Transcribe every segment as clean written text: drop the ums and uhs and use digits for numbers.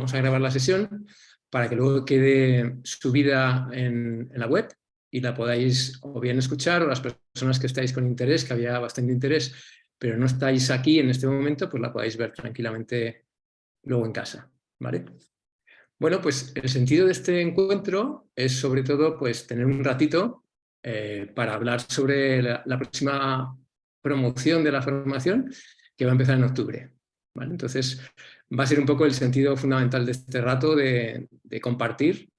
vamos a grabar la sesión para que luego quede subida en la web y la podáis o bien escuchar, o las personas que estáis con interés, que había bastante interés, pero no estáis aquí en este momento, pues la podáis ver tranquilamente luego en casa, ¿vale? Bueno, pues el sentido de este encuentro es sobre todo pues, tener un ratito para hablar sobre la próxima promoción de la formación que va a empezar en octubre, ¿vale? Entonces va a ser un poco el sentido fundamental de este rato de compartir.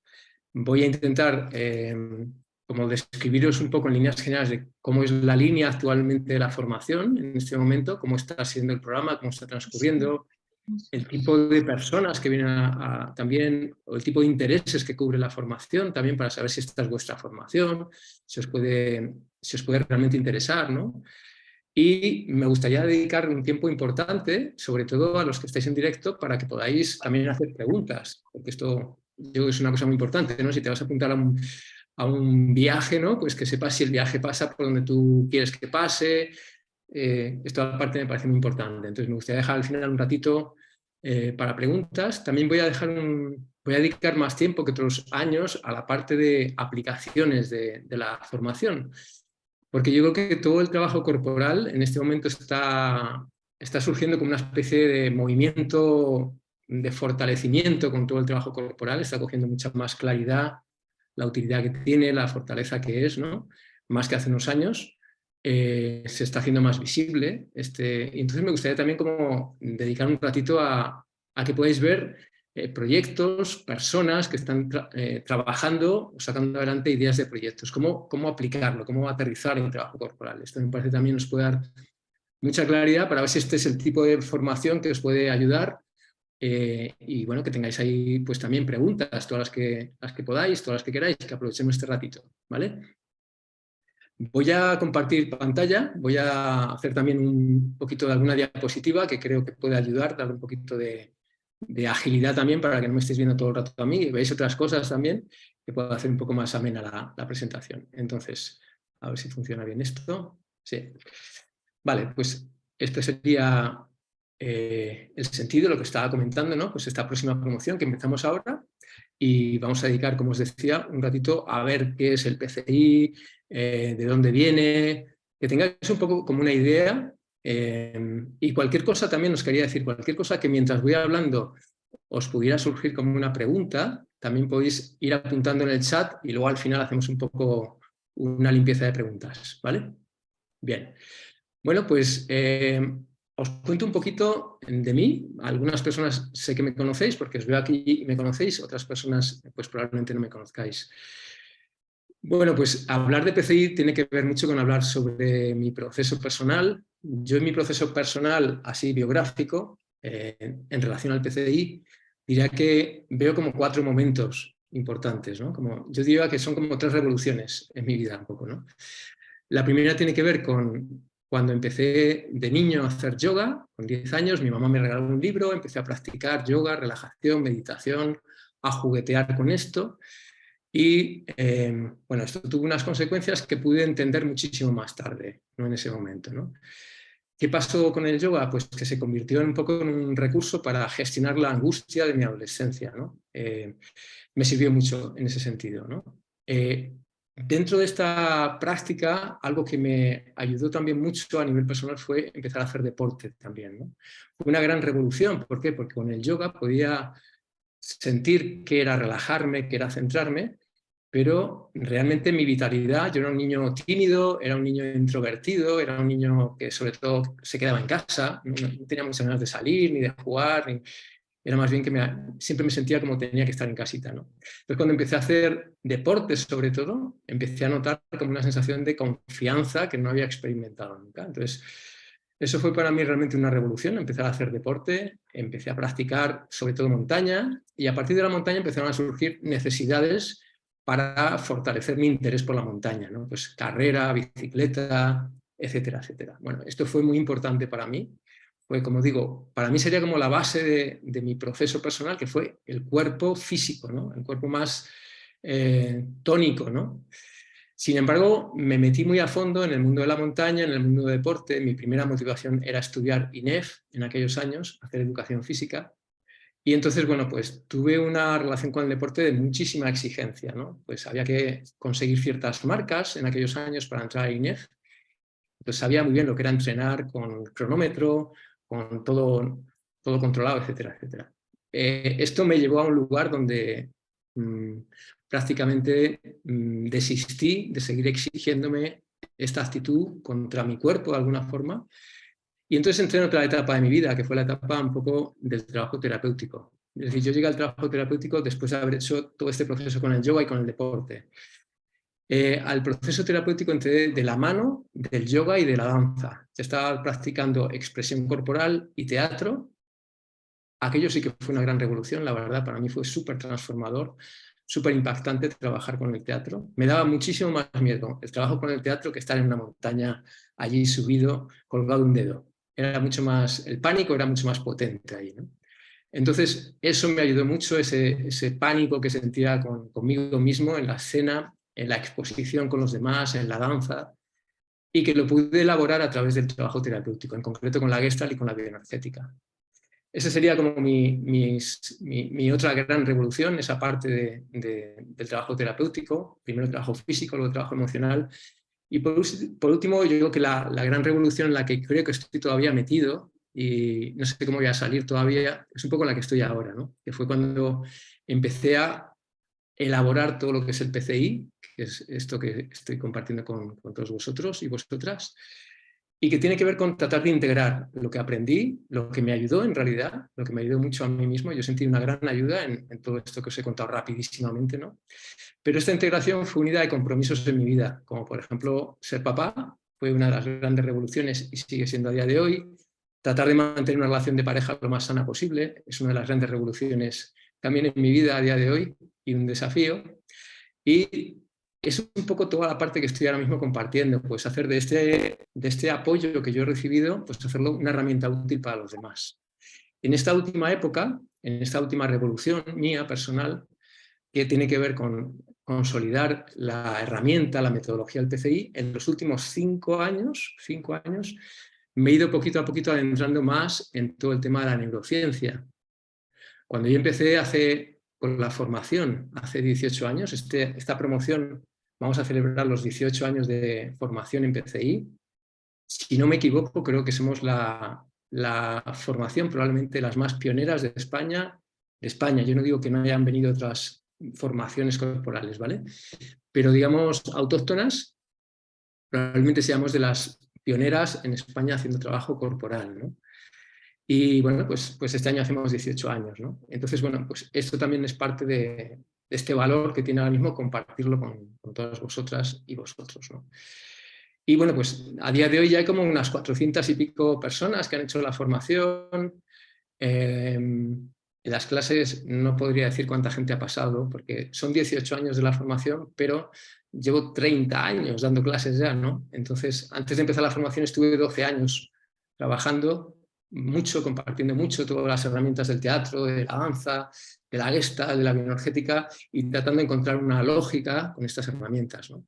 Voy a intentar como describiros un poco en líneas generales de cómo es la línea actualmente de la formación en este momento, cómo está siendo el programa, cómo está transcurriendo, el tipo de personas que vienen también, o el tipo de intereses que cubre la formación, también para saber si esta es vuestra formación, si os puede realmente interesar, ¿no? Y me gustaría dedicar un tiempo importante, sobre todo a los que estáis en directo, para que podáis también hacer preguntas, porque esto yo creo que es una cosa muy importante, ¿no? Si te vas a apuntar a un viaje, ¿no? Pues que sepas si el viaje pasa por donde tú quieres que pase. Esto aparte me parece muy importante. Entonces me gustaría dejar al final un ratito para preguntas. También voy a dedicar más tiempo que otros años a la parte de aplicaciones de la formación, porque yo creo que todo el trabajo corporal en este momento está surgiendo como una especie de movimiento de fortalecimiento con todo el trabajo corporal, está cogiendo mucha más claridad la utilidad que tiene, la fortaleza que es, ¿no? Más que hace unos años. Se está haciendo más visible. Entonces me gustaría también como dedicar un ratito a que podáis ver proyectos, personas que están trabajando o sacando adelante ideas de proyectos, cómo aplicarlo, cómo aterrizar el trabajo corporal. Esto me parece también nos puede dar mucha claridad para ver si este es el tipo de formación que os puede ayudar y bueno, que tengáis ahí pues también preguntas, todas las que podáis, todas las que queráis, que aprovechemos este ratito, ¿vale? Voy a compartir pantalla, voy a hacer también un poquito de alguna diapositiva que creo que puede ayudar, dar un poquito de agilidad también para que no me estéis viendo todo el rato a mí y veáis otras cosas también que pueda hacer un poco más amena la presentación. Entonces, a ver si funciona bien esto. Sí. Vale, pues este sería el sentido de lo que estaba comentando, ¿no? Pues esta próxima promoción que empezamos ahora y vamos a dedicar, como os decía, un ratito a ver qué es el PCI, de dónde viene, que tengáis un poco como una idea y cualquier cosa también os quería decir, cualquier cosa que mientras voy hablando os pudiera surgir como una pregunta, también podéis ir apuntando en el chat y luego al final hacemos un poco una limpieza de preguntas, ¿vale? Bien. Bueno, pues os cuento un poquito de mí. Algunas personas sé que me conocéis porque os veo aquí y me conocéis, otras personas pues probablemente no me conozcáis. Bueno, pues hablar de PCI tiene que ver mucho con hablar sobre mi proceso personal. Yo en mi proceso personal, así biográfico, en relación al PCI, diría que veo como 4 momentos importantes, ¿no? Yo diría que son como 3 revoluciones en mi vida un poco, ¿no? La primera tiene que ver con cuando empecé de niño a hacer yoga, con 10 años, mi mamá me regaló un libro, empecé a practicar yoga, relajación, meditación, a juguetear con esto. Y bueno, esto tuvo unas consecuencias que pude entender muchísimo más tarde, no en ese momento, ¿no? ¿Qué pasó con el yoga? Pues que se convirtió un poco en un recurso para gestionar la angustia de mi adolescencia, ¿no? Me sirvió mucho en ese sentido, ¿no? Dentro de esta práctica, algo que me ayudó también mucho a nivel personal fue empezar a hacer deporte también, ¿no? Fue una gran revolución. ¿Por qué? Porque con el yoga podía sentir que era relajarme, que era centrarme, pero realmente mi vitalidad, yo era un niño tímido, era un niño introvertido, era un niño que sobre todo se quedaba en casa, no tenía muchas ganas de salir ni de jugar, era más bien que siempre me sentía como tenía que estar en casita, ¿no? Entonces cuando empecé a hacer deportes sobre todo, empecé a notar como una sensación de confianza que no había experimentado nunca. Entonces eso fue para mí realmente una revolución, empezar a hacer deporte, empecé a practicar sobre todo montaña y a partir de la montaña empezaron a surgir necesidades para fortalecer mi interés por la montaña, ¿no? Pues carrera, bicicleta, etcétera, etcétera. Bueno, esto fue muy importante para mí. Fue, como digo, para mí sería como la base de mi proceso personal, que fue el cuerpo físico, ¿no? El cuerpo más tónico, ¿no? Sin embargo, me metí muy a fondo en el mundo de la montaña, en el mundo del deporte. Mi primera motivación era estudiar INEF en aquellos años, hacer educación física. Y entonces, bueno, pues tuve una relación con el deporte de muchísima exigencia, ¿no? Pues había que conseguir ciertas marcas en aquellos años para entrar a INEF. Entonces sabía muy bien lo que era entrenar con cronómetro, con todo controlado, etcétera, etcétera. Esto me llevó a un lugar donde prácticamente desistí de seguir exigiéndome esta actitud contra mi cuerpo de alguna forma. Y entonces entré en otra etapa de mi vida, que fue la etapa un poco del trabajo terapéutico. Es decir, yo llegué al trabajo terapéutico después de haber hecho todo este proceso con el yoga y con el deporte. Al proceso terapéutico entré de la mano del yoga y de la danza. Yo estaba practicando expresión corporal y teatro. Aquello sí que fue una gran revolución, la verdad, para mí fue súper transformador, súper impactante trabajar con el teatro. Me daba muchísimo más miedo el trabajo con el teatro que estar en una montaña allí subido, colgado un dedo. Era mucho más, el pánico era mucho más potente ahí, ¿no? Entonces, eso me ayudó mucho, ese pánico que sentía conmigo mismo en la escena, en la exposición con los demás, en la danza, y que lo pude elaborar a través del trabajo terapéutico, en concreto con la Gestalt y con la bioenergética. Esa sería como mi otra gran revolución, esa parte del trabajo terapéutico, primero el trabajo físico, luego el trabajo emocional. Y por último, yo creo que la gran revolución en la que creo que estoy todavía metido, y no sé cómo voy a salir todavía, es un poco la que estoy ahora, ¿no? Que fue cuando empecé a elaborar todo lo que es el PCI, que es esto que estoy compartiendo con todos vosotros y vosotras, y que tiene que ver con tratar de integrar lo que aprendí, lo que me ayudó en realidad, lo que me ayudó mucho a mí mismo. Yo sentí una gran ayuda en todo esto que os he contado rapidísimamente, ¿no? Pero esta integración fue unida de compromisos en mi vida, como por ejemplo ser papá, fue una de las grandes revoluciones y sigue siendo a día de hoy. Tratar de mantener una relación de pareja lo más sana posible es una de las grandes revoluciones también en mi vida a día de hoy y un desafío. Y es un poco toda la parte que estoy ahora mismo compartiendo, pues hacer de este apoyo que yo he recibido, pues hacerlo una herramienta útil para los demás. En esta última época, en esta última revolución mía personal, que tiene que ver con consolidar la herramienta, la metodología del TCI, en los últimos 5 años, me he ido poquito a poquito adentrando más en todo el tema de la neurociencia. Cuando yo empecé con la formación hace 18 años, esta promoción, vamos a celebrar los 18 años de formación en PCI. Si no me equivoco, creo que somos la formación probablemente las más pioneras de España. Yo no digo que no hayan venido otras formaciones corporales, ¿vale? Pero digamos, autóctonas, probablemente seamos de las pioneras en España haciendo trabajo corporal, ¿no? Y bueno, pues este año hacemos 18 años, ¿no? Entonces, bueno, pues esto también es parte de este valor que tiene ahora mismo compartirlo con todas vosotras y vosotros, ¿no? Y bueno, pues a día de hoy ya hay como unas 400 y pico personas que han hecho la formación. En las clases no podría decir cuánta gente ha pasado, porque son 18 años de la formación, pero llevo 30 años dando clases ya, ¿no? Entonces, antes de empezar la formación estuve 12 años trabajando mucho, compartiendo mucho todas las herramientas del teatro, de la danza, de la Gestalt, de la bioenergética, y tratando de encontrar una lógica con estas herramientas, ¿no?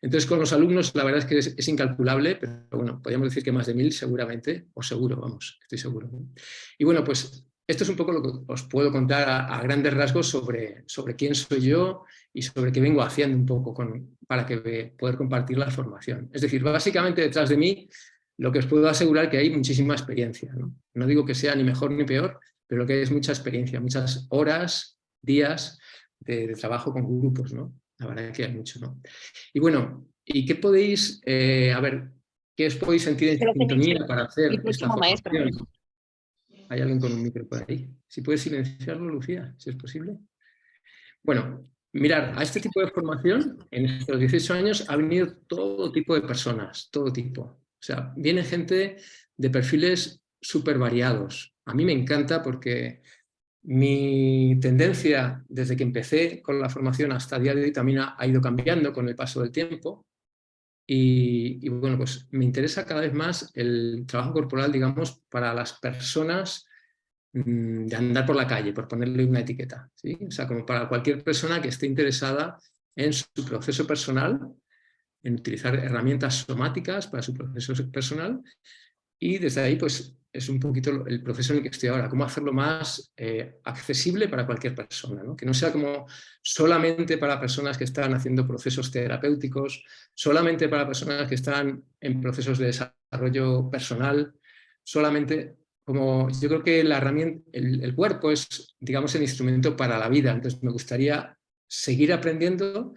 Entonces, con los alumnos, la verdad es que es incalculable, pero bueno, podríamos decir que más de 1000 seguramente, o seguro, vamos, estoy seguro, ¿no? Y bueno, pues esto es un poco lo que os puedo contar a grandes rasgos sobre quién soy yo y sobre qué vengo haciendo un poco para poder compartir la formación. Es decir, básicamente detrás de mí lo que os puedo asegurar que hay muchísima experiencia, ¿no? No digo que sea ni mejor ni peor, pero lo que hay es mucha experiencia, muchas horas, días de trabajo con grupos, ¿no? La verdad es que hay mucho, ¿no? Y bueno, ¿y qué podéis, a ver, qué os podéis sentir en sintonía para Mi hacer esta próximo maestro. formación? Hay alguien con un micro por ahí. Si puedes silenciarlo, Lucía, si es posible. Bueno, mirar, a este tipo de formación, en estos 18 años, ha venido todo tipo de personas, todo tipo. O sea, viene gente de perfiles súper variados. A mí me encanta porque mi tendencia desde que empecé con la formación hasta el día de hoy también ha ido cambiando con el paso del tiempo. Y bueno, pues me interesa cada vez más el trabajo corporal, digamos, para las personas de andar por la calle, por ponerle una etiqueta, ¿sí? O sea, como para cualquier persona que esté interesada en su proceso personal, en utilizar herramientas somáticas para su proceso personal y desde ahí, pues, es un poquito el proceso en el que estoy ahora, cómo hacerlo más accesible para cualquier persona, ¿no? Que no sea como solamente para personas que están haciendo procesos terapéuticos, solamente para personas que están en procesos de desarrollo personal, solamente como yo creo que la herramienta, el cuerpo es, digamos, el instrumento para la vida. Entonces me gustaría seguir aprendiendo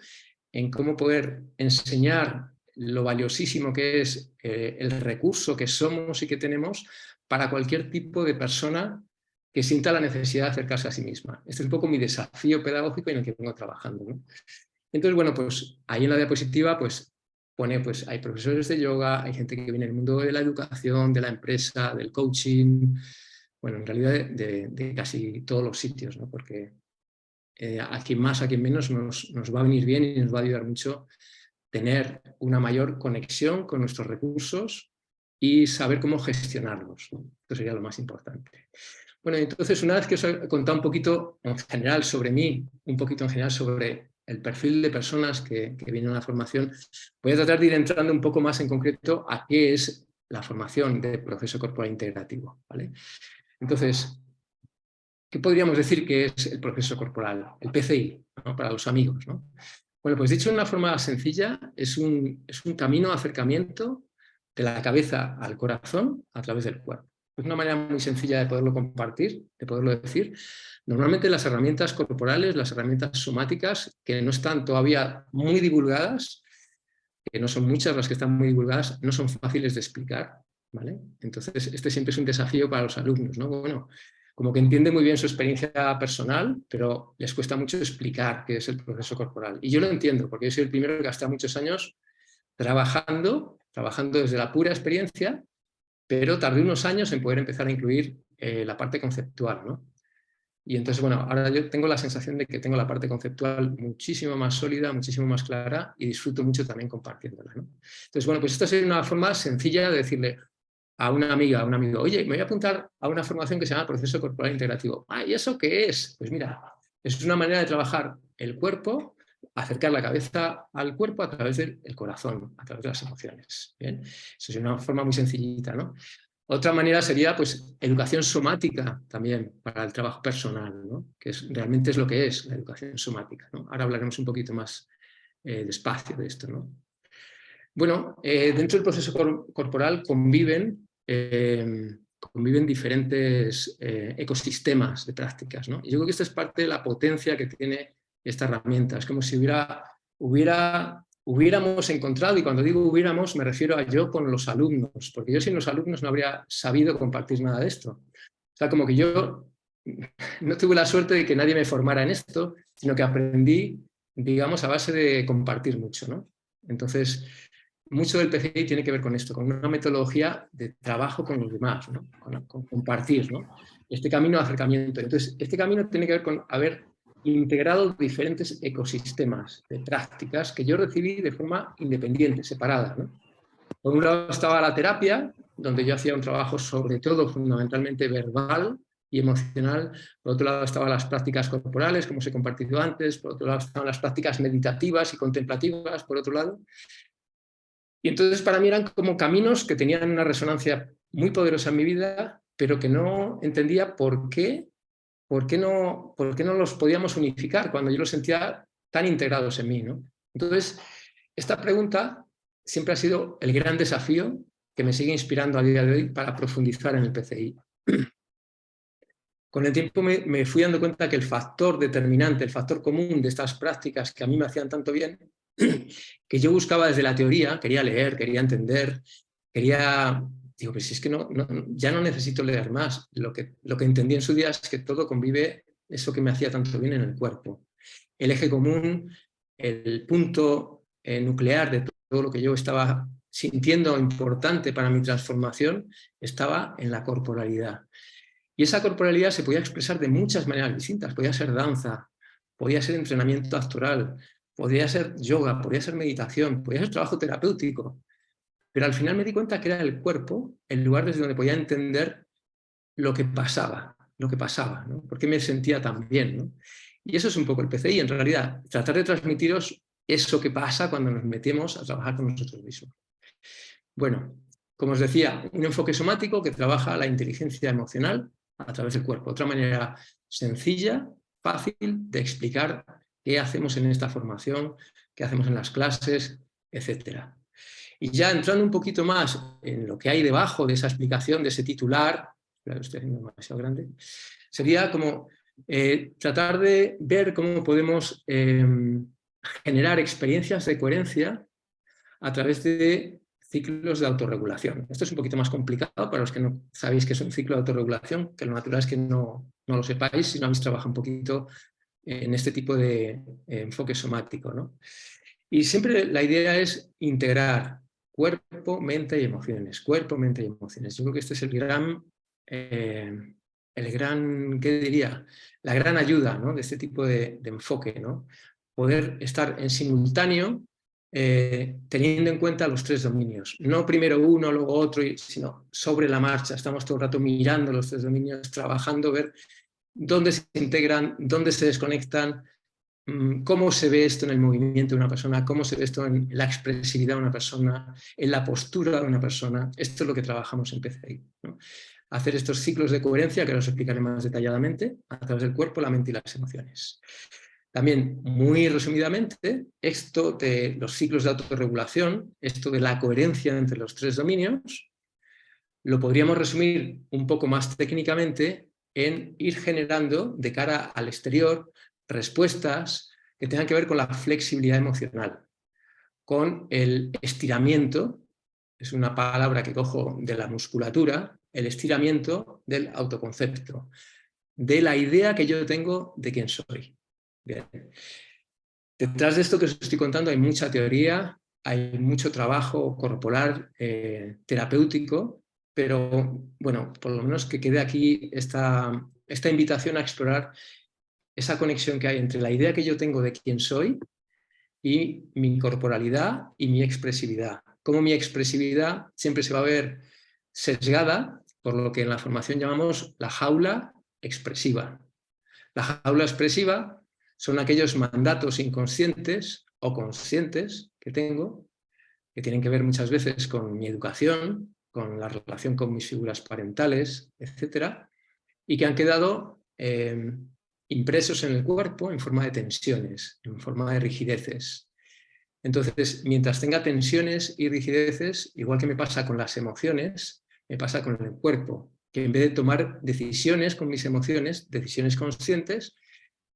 en cómo poder enseñar lo valiosísimo que es el recurso que somos y que tenemos para cualquier tipo de persona que sienta la necesidad de acercarse a sí misma. Este es un poco mi desafío pedagógico en el que vengo trabajando, ¿no? Entonces, bueno, pues ahí en la diapositiva pues pone, pues hay profesores de yoga, hay gente que viene del mundo de la educación, de la empresa, del coaching, bueno, en realidad de casi todos los sitios, ¿no? Porque a quien más, a quien menos nos va a venir bien y nos va a ayudar mucho tener una mayor conexión con nuestros recursos y saber cómo gestionarlos, ¿no? Esto sería lo más importante. Bueno, entonces una vez que os he contado un poquito en general sobre mí, un poquito en general sobre el perfil de personas que vienen a la formación, voy a tratar de ir entrando un poco más en concreto a qué es la formación de proceso corporal integrativo, ¿vale? Entonces, ¿qué podríamos decir que es el proceso corporal? El PCI, ¿no? Para los amigos, ¿no? Bueno, pues dicho de una forma sencilla, es un camino de acercamiento de la cabeza al corazón a través del cuerpo. Es una manera muy sencilla de poderlo compartir, de poderlo decir. Normalmente las herramientas corporales, las herramientas somáticas, que no están todavía muy divulgadas, que no son muchas las que están muy divulgadas, no son fáciles de explicar, ¿vale? Entonces, este siempre es un desafío para los alumnos, ¿no? Bueno, como que entienden muy bien su experiencia personal, pero les cuesta mucho explicar qué es el proceso corporal. Y yo lo entiendo, porque yo soy el primero que ha estado muchos años trabajando desde la pura experiencia, pero tardé unos años en poder empezar a incluir la parte conceptual, ¿no? Y entonces, bueno, ahora yo tengo la sensación de que tengo la parte conceptual muchísimo más sólida, muchísimo más clara y disfruto mucho también compartiéndola, ¿no? Entonces, bueno, pues esta sería una forma sencilla de decirle a una amiga, a un amigo, oye, me voy a apuntar a una formación que se llama Proceso Corporal Integrativo. Ah, ¿y eso qué es? Pues mira, es una manera de trabajar el cuerpo, acercar la cabeza al cuerpo a través del corazón, a través de las emociones. ¿Bien? Eso es una forma muy sencillita, ¿no? Otra manera sería pues, educación somática también para el trabajo personal, ¿no? Que realmente es lo que es la educación somática, ¿no? Ahora hablaremos un poquito más despacio de esto, ¿no? Bueno, dentro del proceso corporal conviven diferentes ecosistemas de prácticas, ¿no? Y yo creo que esta es parte de la potencia que tiene esta herramienta. Es como si hubiéramos encontrado, y cuando digo hubiéramos me refiero a yo con los alumnos, porque yo sin los alumnos no habría sabido compartir nada de esto. O sea, como que yo no tuve la suerte de que nadie me formara en esto, sino que aprendí, digamos, a base de compartir mucho, ¿no? Entonces, mucho del PCI tiene que ver con esto, con una metodología de trabajo con los demás, ¿no? con compartir, ¿no? Este camino de acercamiento. Entonces, este camino tiene que ver con haber integrado diferentes ecosistemas de prácticas que yo recibí de forma independiente, separada, ¿no? Por un lado estaba la terapia, donde yo hacía un trabajo sobre todo fundamentalmente verbal y emocional. Por otro lado estaban las prácticas corporales, como os he compartido antes. Por otro lado estaban las prácticas meditativas y contemplativas, por otro lado. Y entonces para mí eran como caminos que tenían una resonancia muy poderosa en mi vida, pero que no entendía por qué no los podíamos unificar cuando yo los sentía tan integrados en mí, ¿no? Entonces, esta pregunta siempre ha sido el gran desafío que me sigue inspirando a día de hoy para profundizar en el PCI. Con el tiempo me fui dando cuenta que el factor determinante, el factor común de estas prácticas que a mí me hacían tanto bien, que yo buscaba desde la teoría, quería leer, quería entender, digo, pues si es que ya no necesito leer más. Lo que entendí en su día es que todo convive, eso que me hacía tanto bien en el cuerpo. El eje común, el punto nuclear de todo lo que yo estaba sintiendo importante para mi transformación, estaba en la corporalidad. Y esa corporalidad se podía expresar de muchas maneras distintas. Podía ser danza, podía ser entrenamiento actoral, podía ser yoga, podía ser meditación, podía ser trabajo terapéutico. Pero al final me di cuenta que era el cuerpo el lugar desde donde podía entender lo que pasaba, ¿no? ¿Por qué me sentía tan bien, ¿no? Y eso es un poco el PCI, en realidad, tratar de transmitiros eso que pasa cuando nos metemos a trabajar con nosotros mismos. Bueno, como os decía, un enfoque somático que trabaja la inteligencia emocional a través del cuerpo. Otra manera sencilla, fácil de explicar qué hacemos en esta formación, qué hacemos en las clases, etc. Y ya entrando un poquito más en lo que hay debajo de esa explicación, de ese titular, lo estoy haciendo demasiado grande, sería como tratar de ver cómo podemos generar experiencias de coherencia a través de ciclos de autorregulación. Esto es un poquito más complicado para los que no sabéis qué es un ciclo de autorregulación, que lo natural es que no lo sepáis si no habéis trabajado un poquito en este tipo de enfoque somático, ¿no? Y siempre la idea es integrar cuerpo, mente y emociones. Cuerpo, mente y emociones. Yo creo que este es el gran, ¿qué diría? La gran ayuda, ¿no?, de este tipo de enfoque, ¿no? Poder estar en simultáneo teniendo en cuenta los tres dominios. No primero uno, luego otro, sino sobre la marcha. Estamos todo el rato mirando los tres dominios, trabajando, ver dónde se integran, dónde se desconectan, cómo se ve esto en el movimiento de una persona, cómo se ve esto en la expresividad de una persona, en la postura de una persona. Esto es lo que trabajamos en PCI, ¿no? Hacer estos ciclos de coherencia, que los explicaré más detalladamente, a través del cuerpo, la mente y las emociones. También, muy resumidamente, esto de los ciclos de autorregulación, esto de la coherencia entre los tres dominios, lo podríamos resumir un poco más técnicamente en ir generando de cara al exterior respuestas que tengan que ver con la flexibilidad emocional, con el estiramiento, es una palabra que cojo de la musculatura, el estiramiento del autoconcepto, de la idea que yo tengo de quién soy. Bien. Detrás de esto que os estoy contando hay mucha teoría, hay mucho trabajo corporal, terapéutico, pero bueno, por lo menos que quede aquí esta invitación a explorar esa conexión que hay entre la idea que yo tengo de quién soy y mi corporalidad y mi expresividad. Cómo mi expresividad siempre se va a ver sesgada por lo que en la formación llamamos la jaula expresiva. La jaula expresiva son aquellos mandatos inconscientes o conscientes que tengo, que tienen que ver muchas veces con mi educación, con la relación con mis figuras parentales, etcétera, y que han quedado impresos en el cuerpo en forma de tensiones, en forma de rigideces. Entonces, mientras tenga tensiones y rigideces, igual que me pasa con las emociones, me pasa con el cuerpo, que en vez de tomar decisiones con mis emociones, decisiones conscientes,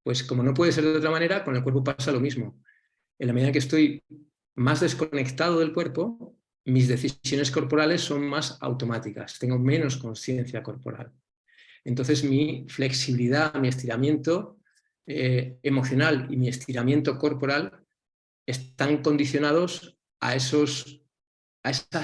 pues como no puede ser de otra manera, con el cuerpo pasa lo mismo. En la medida que estoy más desconectado del cuerpo, mis decisiones corporales son más automáticas, tengo menos conciencia corporal. Entonces mi flexibilidad, mi estiramiento emocional y mi estiramiento corporal están condicionados a esas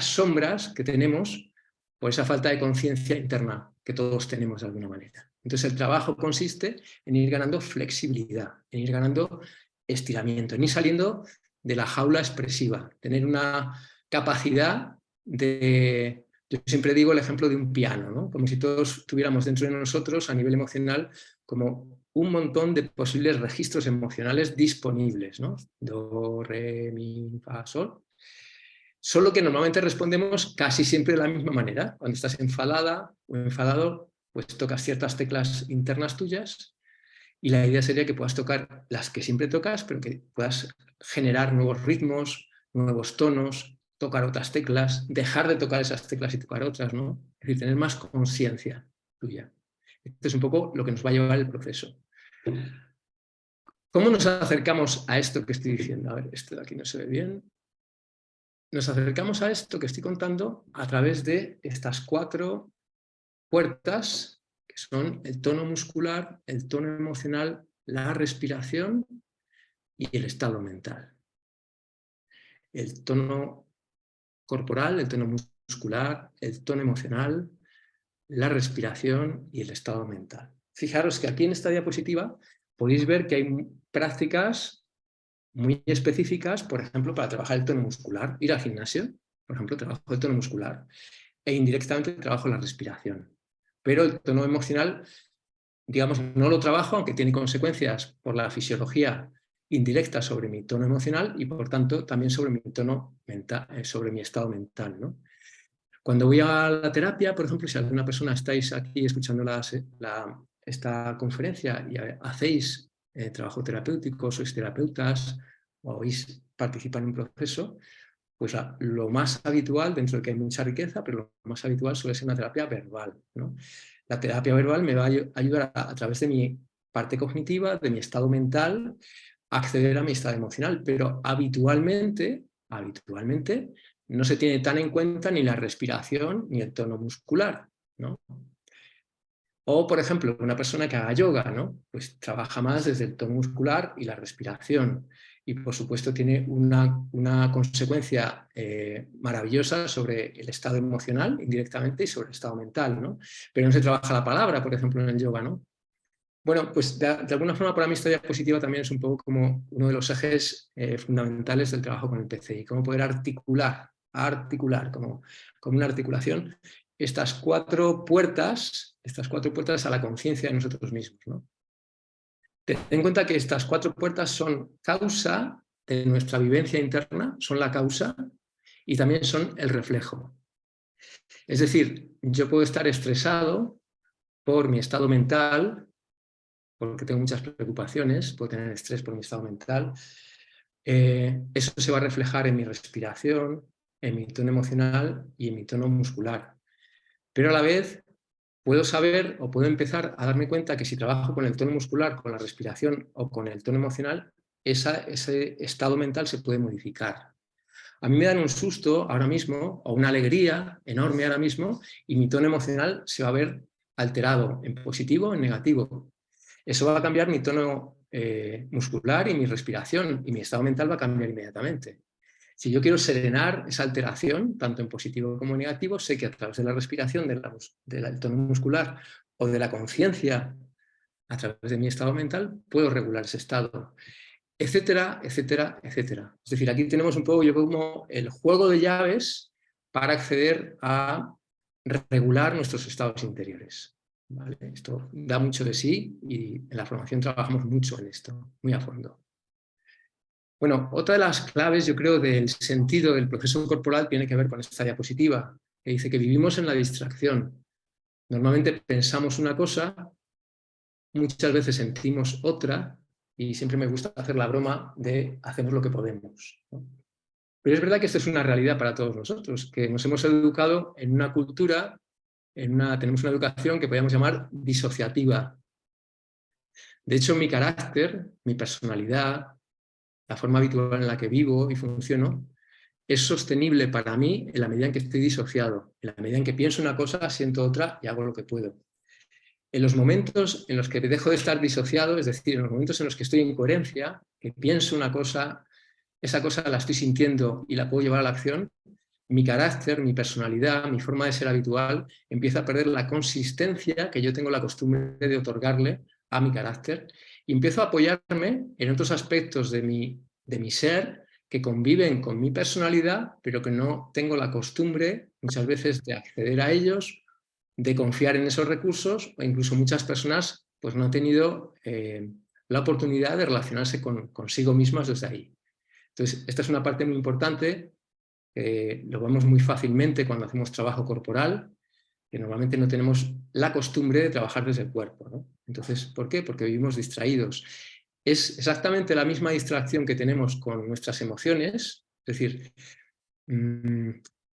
sombras que tenemos por esa falta de conciencia interna que todos tenemos de alguna manera. Entonces el trabajo consiste en ir ganando flexibilidad, en ir ganando estiramiento, en ir saliendo de la jaula expresiva, tener una capacidad de... Yo siempre digo el ejemplo de un piano, ¿no? Como si todos tuviéramos dentro de nosotros a nivel emocional como un montón de posibles registros emocionales disponibles, ¿no? Do, re, mi, fa, sol. Solo que normalmente respondemos casi siempre de la misma manera. Cuando estás enfadada o enfadado, pues tocas ciertas teclas internas tuyas y la idea sería que puedas tocar las que siempre tocas, pero que puedas generar nuevos ritmos, nuevos tonos, tocar otras teclas, dejar de tocar esas teclas y tocar otras, ¿no? Es decir, tener más conciencia tuya. Esto es un poco lo que nos va a llevar el proceso. ¿Cómo nos acercamos a esto que estoy diciendo? A ver, esto de aquí no se ve bien. Nos acercamos a esto que estoy contando a través de estas 4 puertas, que son el tono muscular, el tono emocional, la respiración y el estado mental. El tono corporal, el tono muscular, el tono emocional, la respiración y el estado mental. Fijaros que aquí en esta diapositiva podéis ver que hay prácticas muy específicas, por ejemplo, para trabajar el tono muscular. Ir al gimnasio, por ejemplo, trabajo el tono muscular e indirectamente trabajo la respiración. Pero el tono emocional, digamos, no lo trabajo, aunque tiene consecuencias por la fisiología indirecta sobre mi tono emocional y, por tanto, también sobre mi tono mental, sobre mi estado mental, ¿no? Cuando voy a la terapia, por ejemplo, si alguna persona estáis aquí escuchando esta conferencia y hacéis trabajo terapéutico, sois terapeutas o habéis participado en un proceso, pues lo más habitual, dentro de que hay mucha riqueza, pero lo más habitual suele ser una terapia verbal, ¿no? La terapia verbal me va a ayudar a través de mi parte cognitiva, de mi estado mental, a acceder a mi estado emocional, pero habitualmente no se tiene tan en cuenta ni la respiración ni el tono muscular, ¿no? O, por ejemplo, una persona que haga yoga, ¿no? Pues trabaja más desde el tono muscular y la respiración. Y, por supuesto, tiene una consecuencia maravillosa sobre el estado emocional, indirectamente, y sobre el estado mental, ¿no? Pero no se trabaja la palabra, por ejemplo, en el yoga, ¿no? Bueno, pues de alguna forma para mí esta diapositiva también es un poco como uno de los ejes fundamentales del trabajo con el PCI, cómo poder articular como una articulación estas cuatro puertas a la conciencia de nosotros mismos, ¿no? Ten en cuenta que estas cuatro puertas son causa de nuestra vivencia interna, son la causa y también son el reflejo. Es decir, yo puedo estar estresado por mi estado mental, porque tengo muchas preocupaciones, puedo tener estrés por mi estado mental. Eso se va a reflejar en mi respiración, en mi tono emocional y en mi tono muscular. Pero a la vez puedo saber o puedo empezar a darme cuenta que si trabajo con el tono muscular, con la respiración o con el tono emocional, ese estado mental se puede modificar. A mí me dan un susto ahora mismo o una alegría enorme ahora mismo y mi tono emocional se va a ver alterado en positivo o en negativo. Eso va a cambiar mi tono muscular y mi respiración y mi estado mental va a cambiar inmediatamente. Si yo quiero serenar esa alteración, tanto en positivo como en negativo, sé que a través de la respiración, del tono muscular o de la conciencia, a través de mi estado mental, puedo regular ese estado, etcétera, etcétera, etcétera. Es decir, aquí tenemos un poco, yo como el juego de llaves para acceder a regular nuestros estados interiores. ¿Vale? Esto da mucho de sí y en la formación trabajamos mucho en esto, muy a fondo. Bueno, otra de las claves, yo creo, del sentido del proceso corporal tiene que ver con esta diapositiva, que dice que vivimos en la distracción. Normalmente pensamos una cosa, muchas veces sentimos otra, y siempre me gusta hacer la broma de hacemos lo que podemos, ¿no? Pero es verdad que esto es una realidad para todos nosotros, que nos hemos educado en una cultura, tenemos una educación que podríamos llamar disociativa. De hecho, mi carácter, mi personalidad, la forma habitual en la que vivo y funciono, es sostenible para mí en la medida en que estoy disociado, en la medida en que pienso una cosa, siento otra y hago lo que puedo. En los momentos en los que dejo de estar disociado, es decir, en los momentos en los que estoy en coherencia, que pienso una cosa, esa cosa la estoy sintiendo y la puedo llevar a la acción, mi carácter, mi personalidad, mi forma de ser habitual empieza a perder la consistencia que yo tengo la costumbre de otorgarle a mi carácter y empiezo a apoyarme en otros aspectos de mi ser que conviven con mi personalidad, pero que no tengo la costumbre muchas veces de acceder a ellos, de confiar en esos recursos, o incluso muchas personas pues, no han tenido la oportunidad de relacionarse consigo mismas desde ahí. Entonces, esta es una parte muy importante. Lo vemos muy fácilmente cuando hacemos trabajo corporal, que normalmente no tenemos la costumbre de trabajar desde el cuerpo, ¿no? Entonces, ¿por qué? Porque vivimos distraídos. Es exactamente la misma distracción que tenemos con nuestras emociones, es decir,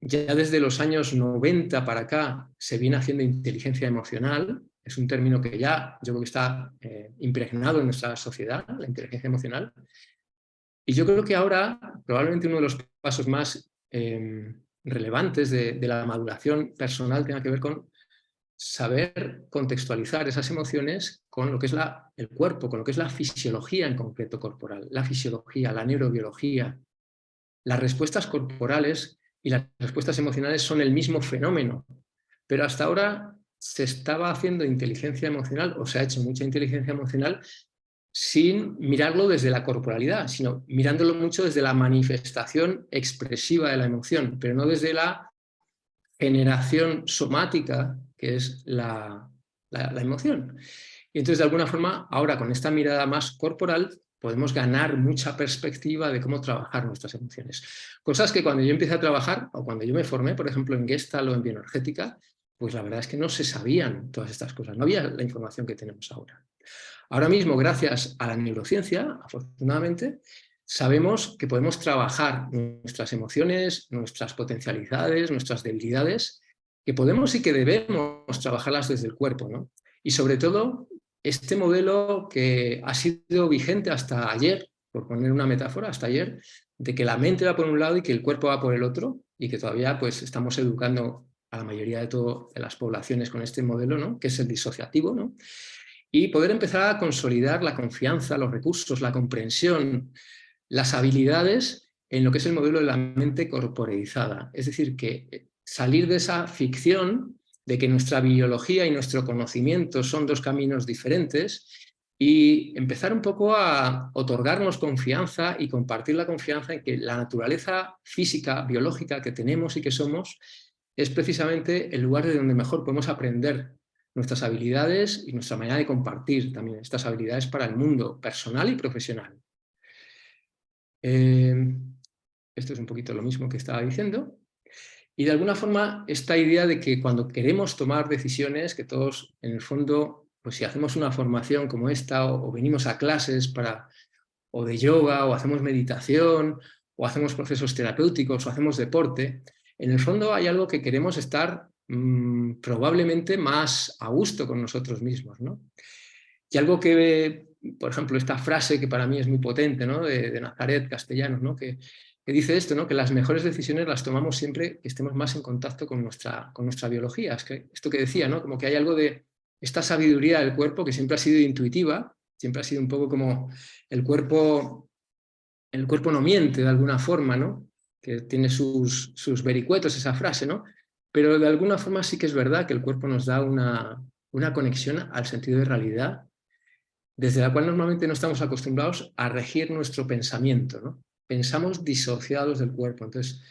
ya desde los años 90 para acá se viene haciendo inteligencia emocional, es un término que ya yo creo que está impregnado en nuestra sociedad, la inteligencia emocional, y yo creo que ahora probablemente uno de los pasos más relevantes de la maduración personal tenga que ver con saber contextualizar esas emociones con lo que es el cuerpo, con lo que es la fisiología en concreto corporal, la fisiología, la neurobiología. Las respuestas corporales y las respuestas emocionales son el mismo fenómeno, pero hasta ahora se estaba haciendo inteligencia emocional o se ha hecho mucha inteligencia emocional sin mirarlo desde la corporalidad, sino mirándolo mucho desde la manifestación expresiva de la emoción, pero no desde la generación somática, que es la emoción. Y entonces, de alguna forma, ahora con esta mirada más corporal, podemos ganar mucha perspectiva de cómo trabajar nuestras emociones. Cosas que cuando yo empecé a trabajar, o cuando yo me formé, por ejemplo, en Gestalt o en bioenergética, pues la verdad es que no se sabían todas estas cosas, no había la información que tenemos ahora. Ahora mismo, gracias a la neurociencia, afortunadamente, sabemos que podemos trabajar nuestras emociones, nuestras potencialidades, nuestras debilidades, que podemos y que debemos trabajarlas desde el cuerpo, ¿no? Y sobre todo, este modelo que ha sido vigente hasta ayer, por poner una metáfora, hasta ayer, de que la mente va por un lado y que el cuerpo va por el otro, y que todavía pues, estamos educando a la mayoría de las poblaciones con este modelo, ¿no? Que es el disociativo, ¿no? Y poder empezar a consolidar la confianza, los recursos, la comprensión, las habilidades en lo que es el modelo de la mente corporeizada. Es decir, que salir de esa ficción de que nuestra biología y nuestro conocimiento son dos caminos diferentes y empezar un poco a otorgarnos confianza y compartir la confianza en que la naturaleza física, biológica que tenemos y que somos es precisamente el lugar de donde mejor podemos aprender nuestras habilidades y nuestra manera de compartir también estas habilidades para el mundo personal y profesional. Esto es un poquito lo mismo que estaba diciendo. Y de alguna forma esta idea de que cuando queremos tomar decisiones, que todos en el fondo, pues si hacemos una formación como esta o venimos a clases o de yoga o hacemos meditación o hacemos procesos terapéuticos o hacemos deporte, en el fondo hay algo que queremos estar probablemente más a gusto con nosotros mismos, ¿no? Y algo que, por ejemplo, esta frase que para mí es muy potente, ¿no? de Nazaret, Castellanos, ¿no? que dice esto, ¿no? Que las mejores decisiones las tomamos siempre que estemos más en contacto con nuestra biología. Es que esto que decía, ¿no? Como que hay algo de esta sabiduría del cuerpo que siempre ha sido intuitiva, siempre ha sido un poco como el cuerpo no miente de alguna forma, ¿no? Que tiene sus vericuetos esa frase, ¿no? Pero de alguna forma sí que es verdad que el cuerpo nos da una conexión al sentido de realidad desde la cual normalmente no estamos acostumbrados a regir nuestro pensamiento, ¿no? Pensamos disociados del cuerpo. Entonces,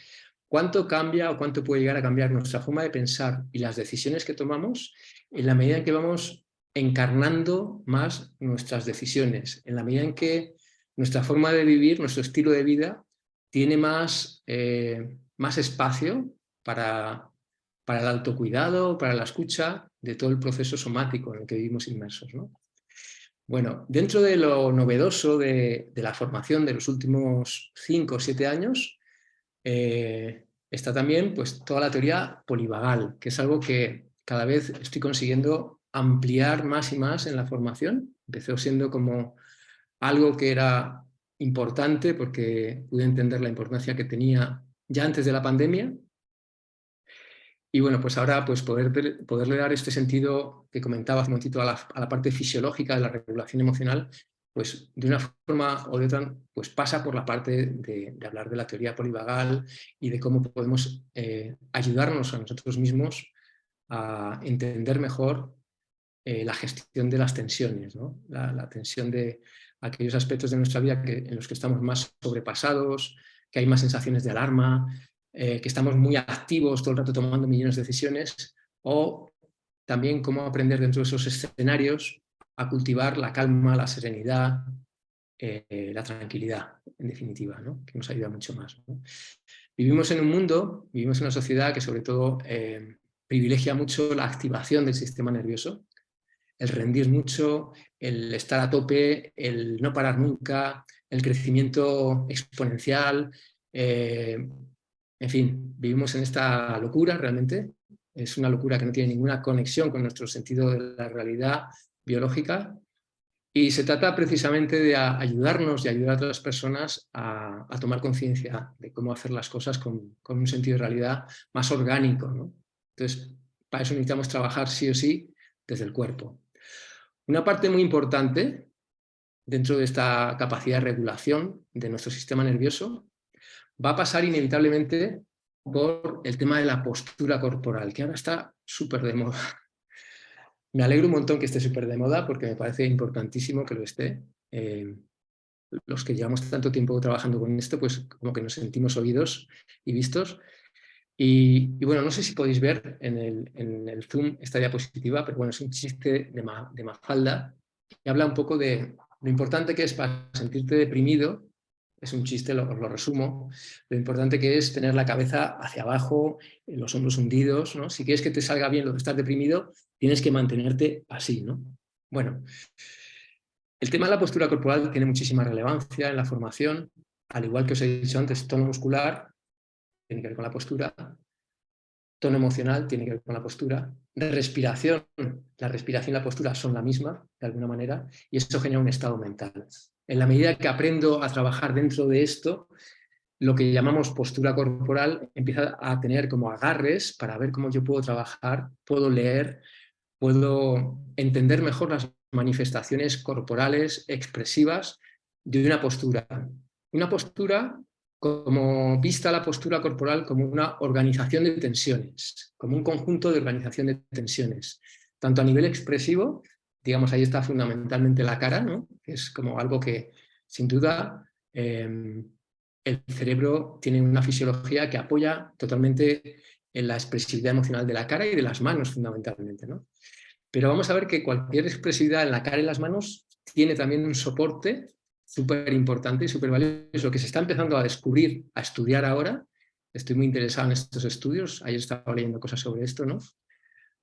¿cuánto cambia o cuánto puede llegar a cambiar nuestra forma de pensar y las decisiones que tomamos en la medida en que vamos encarnando más nuestras decisiones, en la medida en que nuestra forma de vivir, nuestro estilo de vida, tiene más espacio para el autocuidado, para la escucha de todo el proceso somático en el que vivimos inmersos, ¿no? Bueno, dentro de lo novedoso de la formación de los últimos 5 o 7 años, está también pues, toda la teoría polivagal, que es algo que cada vez estoy consiguiendo ampliar más y más en la formación. Empezó siendo como algo que era importante porque pude entender la importancia que tenía ya antes de la pandemia. Y bueno, pues ahora pues poderle dar este sentido que comentaba hace un momentito a la parte fisiológica de la regulación emocional, pues de una forma o de otra, pues pasa por la parte de hablar de la teoría polivagal y de cómo podemos ayudarnos a nosotros mismos a entender mejor la gestión de las tensiones, ¿no? La tensión de aquellos aspectos de nuestra vida en los que estamos más sobrepasados, que hay más sensaciones de alarma, que estamos muy activos todo el rato tomando millones de decisiones, o también cómo aprender dentro de esos escenarios a cultivar la calma, la serenidad, la tranquilidad, en definitiva, ¿no? Que nos ayuda mucho más, ¿no? Vivimos en un mundo, vivimos en una sociedad que sobre todo privilegia mucho la activación del sistema nervioso, el rendir mucho, el estar a tope, el no parar nunca, el crecimiento exponencial. En fin, vivimos en esta locura realmente. Es una locura que no tiene ninguna conexión con nuestro sentido de la realidad biológica. Y se trata precisamente de ayudarnos y ayudar a otras personas a tomar conciencia de cómo hacer las cosas con un sentido de realidad más orgánico, ¿no? Entonces, para eso necesitamos trabajar sí o sí desde el cuerpo. Una parte muy importante dentro de esta capacidad de regulación de nuestro sistema nervioso va a pasar inevitablemente por el tema de la postura corporal, que ahora está súper de moda. Me alegro un montón que esté súper de moda porque me parece importantísimo que lo esté. Los que llevamos tanto tiempo trabajando con esto, pues como que nos sentimos oídos y vistos. Y bueno, no sé si podéis ver en el Zoom esta diapositiva, pero bueno, es un chiste de Mafalda que habla un poco de Lo importante que es para sentirte deprimido, es un chiste, os lo resumo, lo importante que es tener la cabeza hacia abajo, los hombros hundidos, ¿no? Si quieres que te salga bien lo de estar deprimido, tienes que mantenerte así, ¿no? Bueno, el tema de la postura corporal tiene muchísima relevancia en la formación, al igual que os he dicho antes, tono muscular tiene que ver con la postura, tono emocional tiene que ver con la postura, de respiración, la respiración y la postura son la misma, de alguna manera, y eso genera un estado mental. En la medida que aprendo a trabajar dentro de esto, lo que llamamos postura corporal empieza a tener como agarres para ver cómo yo puedo trabajar, puedo leer, puedo entender mejor las manifestaciones corporales expresivas de una postura. Una postura como vista la postura corporal como una organización de tensiones, como un conjunto de organización de tensiones, tanto a nivel expresivo, digamos, ahí está fundamentalmente la cara, ¿no? Que es como algo que, sin duda, el cerebro tiene una fisiología que apoya totalmente en la expresividad emocional de la cara y de las manos, fundamentalmente, ¿no? Pero vamos a ver que cualquier expresividad en la cara y las manos tiene también un soporte súper importante y súper valioso que se está empezando a descubrir, a estudiar ahora. Estoy muy interesado en estos estudios, ayer estaba leyendo cosas sobre esto, ¿no?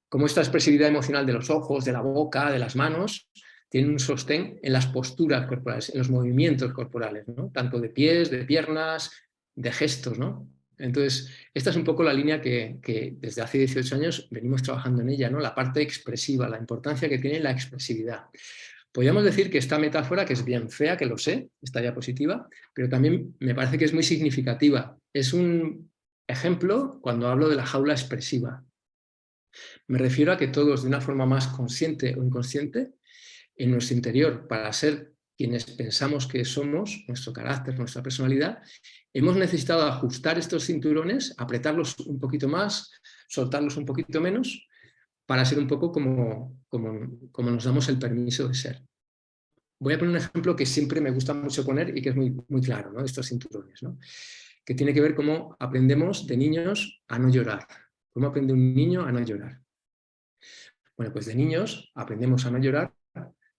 Cómo esta expresividad emocional de los ojos, de la boca, de las manos, tiene un sostén en las posturas corporales, en los movimientos corporales, ¿no? Tanto de pies, de piernas, de gestos, ¿no? Entonces, esta es un poco la línea que desde hace 18 años venimos trabajando en ella, ¿no? La parte expresiva, la importancia que tiene la expresividad. Podríamos decir que esta metáfora, que es bien fea, que lo sé, esta diapositiva, pero también me parece que es muy significativa. Es un ejemplo cuando hablo de la jaula expresiva. Me refiero a que todos, de una forma más consciente o inconsciente, en nuestro interior, para ser quienes pensamos que somos, nuestro carácter, nuestra personalidad, hemos necesitado ajustar estos cinturones, apretarlos un poquito más, soltarlos un poquito menos, para ser un poco como nos damos el permiso de ser. Voy a poner un ejemplo que siempre me gusta mucho poner y que es muy, muy claro, ¿no? Estos cinturones, ¿no? Que tiene que ver cómo aprendemos de niños a no llorar. ¿Cómo aprende un niño a no llorar? Bueno, pues de niños aprendemos a no llorar.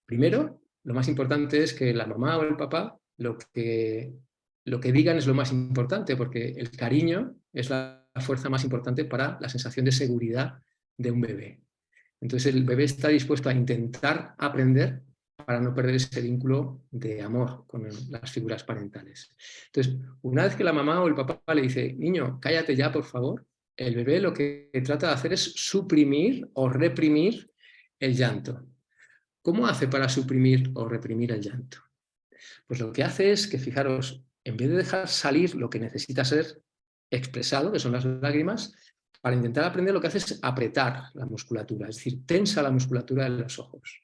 Primero, lo más importante es que la mamá o el papá lo que digan es lo más importante, porque el cariño es la fuerza más importante para la sensación de seguridad de un bebé. Entonces el bebé está dispuesto a intentar aprender para no perder ese vínculo de amor con las figuras parentales. Entonces, una vez que la mamá o el papá le dice, niño, cállate ya, por favor, el bebé lo que trata de hacer es suprimir o reprimir el llanto. ¿Cómo hace para suprimir o reprimir el llanto? Pues lo que hace es que, fijaros, en vez de dejar salir lo que necesita ser expresado, que son las lágrimas, para intentar aprender lo que hace es apretar la musculatura, es decir, tensa la musculatura de los ojos.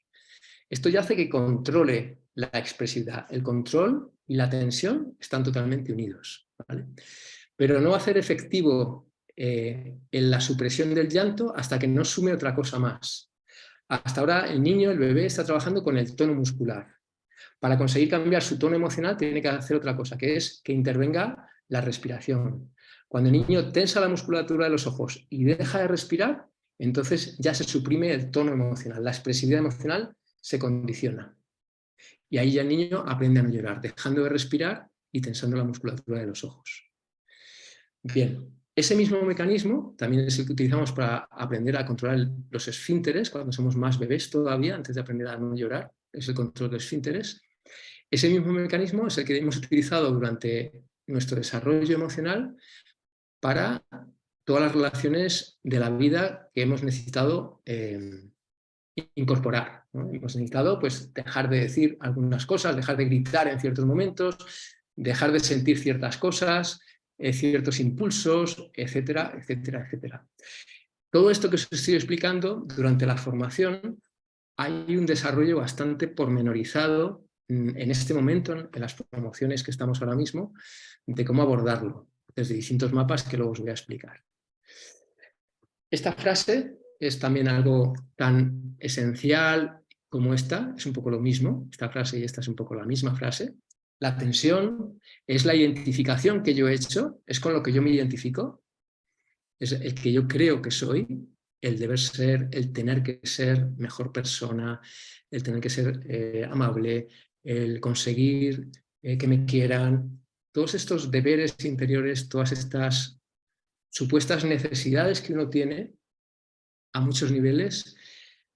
Esto ya hace que controle la expresividad. El control y la tensión están totalmente unidos, ¿vale? Pero no va a ser efectivo en la supresión del llanto hasta que no sume otra cosa más. Hasta ahora el niño, el bebé, está trabajando con el tono muscular. Para conseguir cambiar su tono emocional tiene que hacer otra cosa, que es que intervenga la respiración. Cuando el niño tensa la musculatura de los ojos y deja de respirar, entonces ya se suprime el tono emocional, la expresividad emocional se condiciona. Y ahí ya el niño aprende a no llorar, dejando de respirar y tensando la musculatura de los ojos. Bien, ese mismo mecanismo también es el que utilizamos para aprender a controlar los esfínteres, cuando somos más bebés todavía, antes de aprender a no llorar, es el control de esfínteres. Ese mismo mecanismo es el que hemos utilizado durante nuestro desarrollo emocional para todas las relaciones de la vida que hemos necesitado incorporar, ¿no? Hemos necesitado pues, dejar de decir algunas cosas, dejar de gritar en ciertos momentos, dejar de sentir ciertas cosas, ciertos impulsos, etcétera, etcétera, etcétera. Todo esto que os estoy explicando durante la formación hay un desarrollo bastante pormenorizado en este momento, en las promociones que estamos ahora mismo, de cómo abordarlo, desde distintos mapas que luego os voy a explicar. Esta frase es también algo tan esencial como esta, es un poco lo mismo, esta frase y esta es un poco la misma frase. La tensión es la identificación que yo he hecho, es con lo que yo me identifico, es el que yo creo que soy, el deber ser, el tener que ser mejor persona, el tener que ser amable, el conseguir que me quieran, todos estos deberes interiores, todas estas supuestas necesidades que uno tiene a muchos niveles,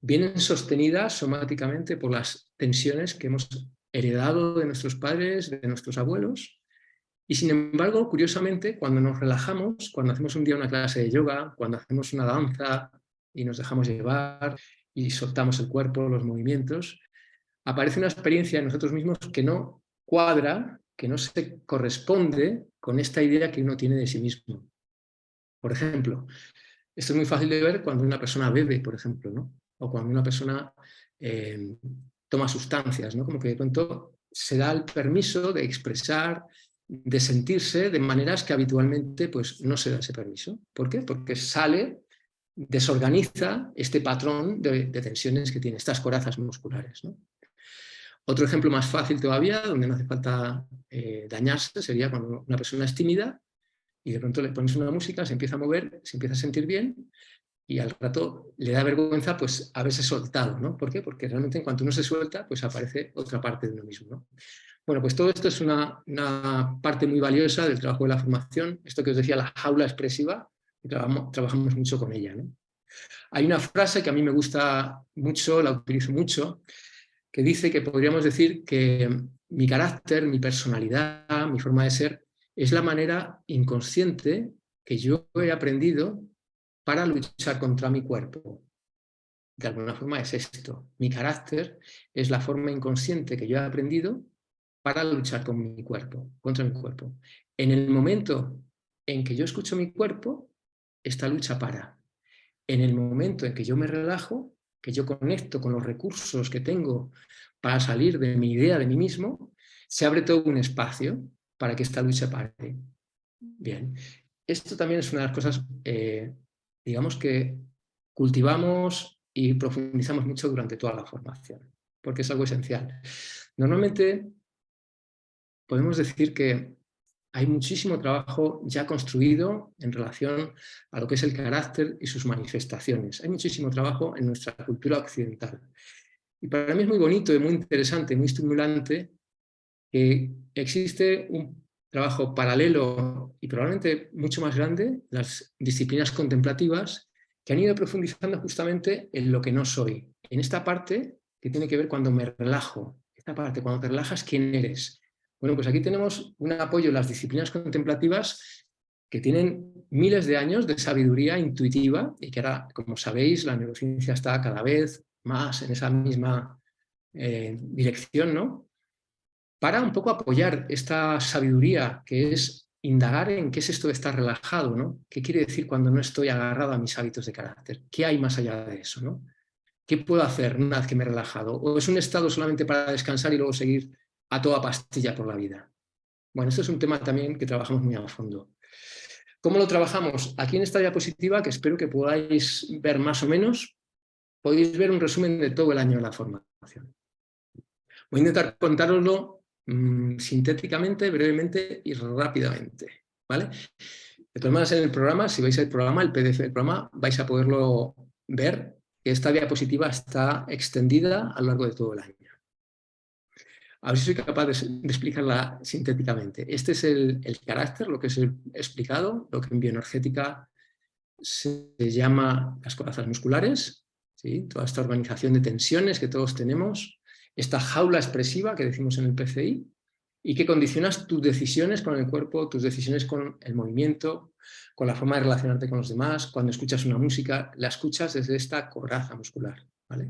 vienen sostenidas somáticamente por las tensiones que hemos heredado de nuestros padres, de nuestros abuelos. Y sin embargo, curiosamente, cuando nos relajamos, cuando hacemos un día una clase de yoga, cuando hacemos una danza y nos dejamos llevar y soltamos el cuerpo, los movimientos, aparece una experiencia en nosotros mismos que no cuadra, que no se corresponde con esta idea que uno tiene de sí mismo. Por ejemplo, esto es muy fácil de ver cuando una persona bebe, por ejemplo, ¿no? O cuando una persona toma sustancias, ¿no? Como que de pronto se da el permiso de expresar, de sentirse de maneras que habitualmente pues, no se da ese permiso. ¿Por qué? Porque desorganiza este patrón de tensiones que tiene, estas corazas musculares, ¿no? Otro ejemplo más fácil todavía, donde no hace falta dañarse, sería cuando una persona es tímida y de pronto le pones una música, se empieza a mover, se empieza a sentir bien y al rato le da vergüenza pues haberse soltado, ¿no? ¿Por qué? Porque realmente en cuanto uno se suelta, pues aparece otra parte de uno mismo, ¿no? Bueno, pues todo esto es una parte muy valiosa del trabajo de la formación, esto que os decía, la jaula expresiva, y trabajamos mucho con ella, ¿no? Hay una frase que a mí me gusta mucho, la utilizo mucho, que dice que podríamos decir que mi carácter, mi personalidad, mi forma de ser, es la manera inconsciente que yo he aprendido para luchar contra mi cuerpo. De alguna forma es esto. Mi carácter es la forma inconsciente que yo he aprendido para luchar con mi cuerpo, contra mi cuerpo. En el momento en que yo escucho mi cuerpo, esta lucha para. En el momento en que yo me relajo, que yo conecto con los recursos que tengo para salir de mi idea de mí mismo, se abre todo un espacio para que esta lucha pare. Bien, esto también es una de las cosas, digamos, que cultivamos y profundizamos mucho durante toda la formación, porque es algo esencial. Normalmente podemos decir que hay muchísimo trabajo ya construido en relación a lo que es el carácter y sus manifestaciones. Hay muchísimo trabajo en nuestra cultura occidental. Y para mí es muy bonito y muy interesante, muy estimulante que existe un trabajo paralelo y probablemente mucho más grande, las disciplinas contemplativas, que han ido profundizando justamente en lo que no soy, en esta parte que tiene que ver cuando me relajo, esta parte, cuando te relajas, ¿quién eres? Bueno, pues aquí tenemos un apoyo en las disciplinas contemplativas que tienen miles de años de sabiduría intuitiva y que ahora, como sabéis, la neurociencia está cada vez más en esa misma dirección, ¿no? Para un poco apoyar esta sabiduría que es indagar en qué es esto de estar relajado, ¿no? ¿Qué quiere decir cuando no estoy agarrado a mis hábitos de carácter? ¿Qué hay más allá de eso, ¿no? ¿Qué puedo hacer una vez que me he relajado? ¿O es un estado solamente para descansar y luego seguir a toda pastilla por la vida? Bueno, esto es un tema también que trabajamos muy a fondo. ¿Cómo lo trabajamos? Aquí en esta diapositiva, que espero que podáis ver más o menos, podéis ver un resumen de todo el año de la formación. Voy a intentar contároslo sintéticamente, brevemente y rápidamente, ¿vale? De todas maneras, en el programa, si veis el programa, el PDF del programa, vais a poderlo ver que esta diapositiva está extendida a lo largo de todo el año. A ver si soy capaz de explicarla sintéticamente. Este es el carácter, lo que es explicado, lo que en bioenergética se llama las corazas musculares, ¿sí? Toda esta organización de tensiones que todos tenemos, esta jaula expresiva que decimos en el PCI, y que condicionas tus decisiones con el cuerpo, tus decisiones con el movimiento, con la forma de relacionarte con los demás. Cuando escuchas una música, la escuchas desde esta coraza muscular, ¿vale?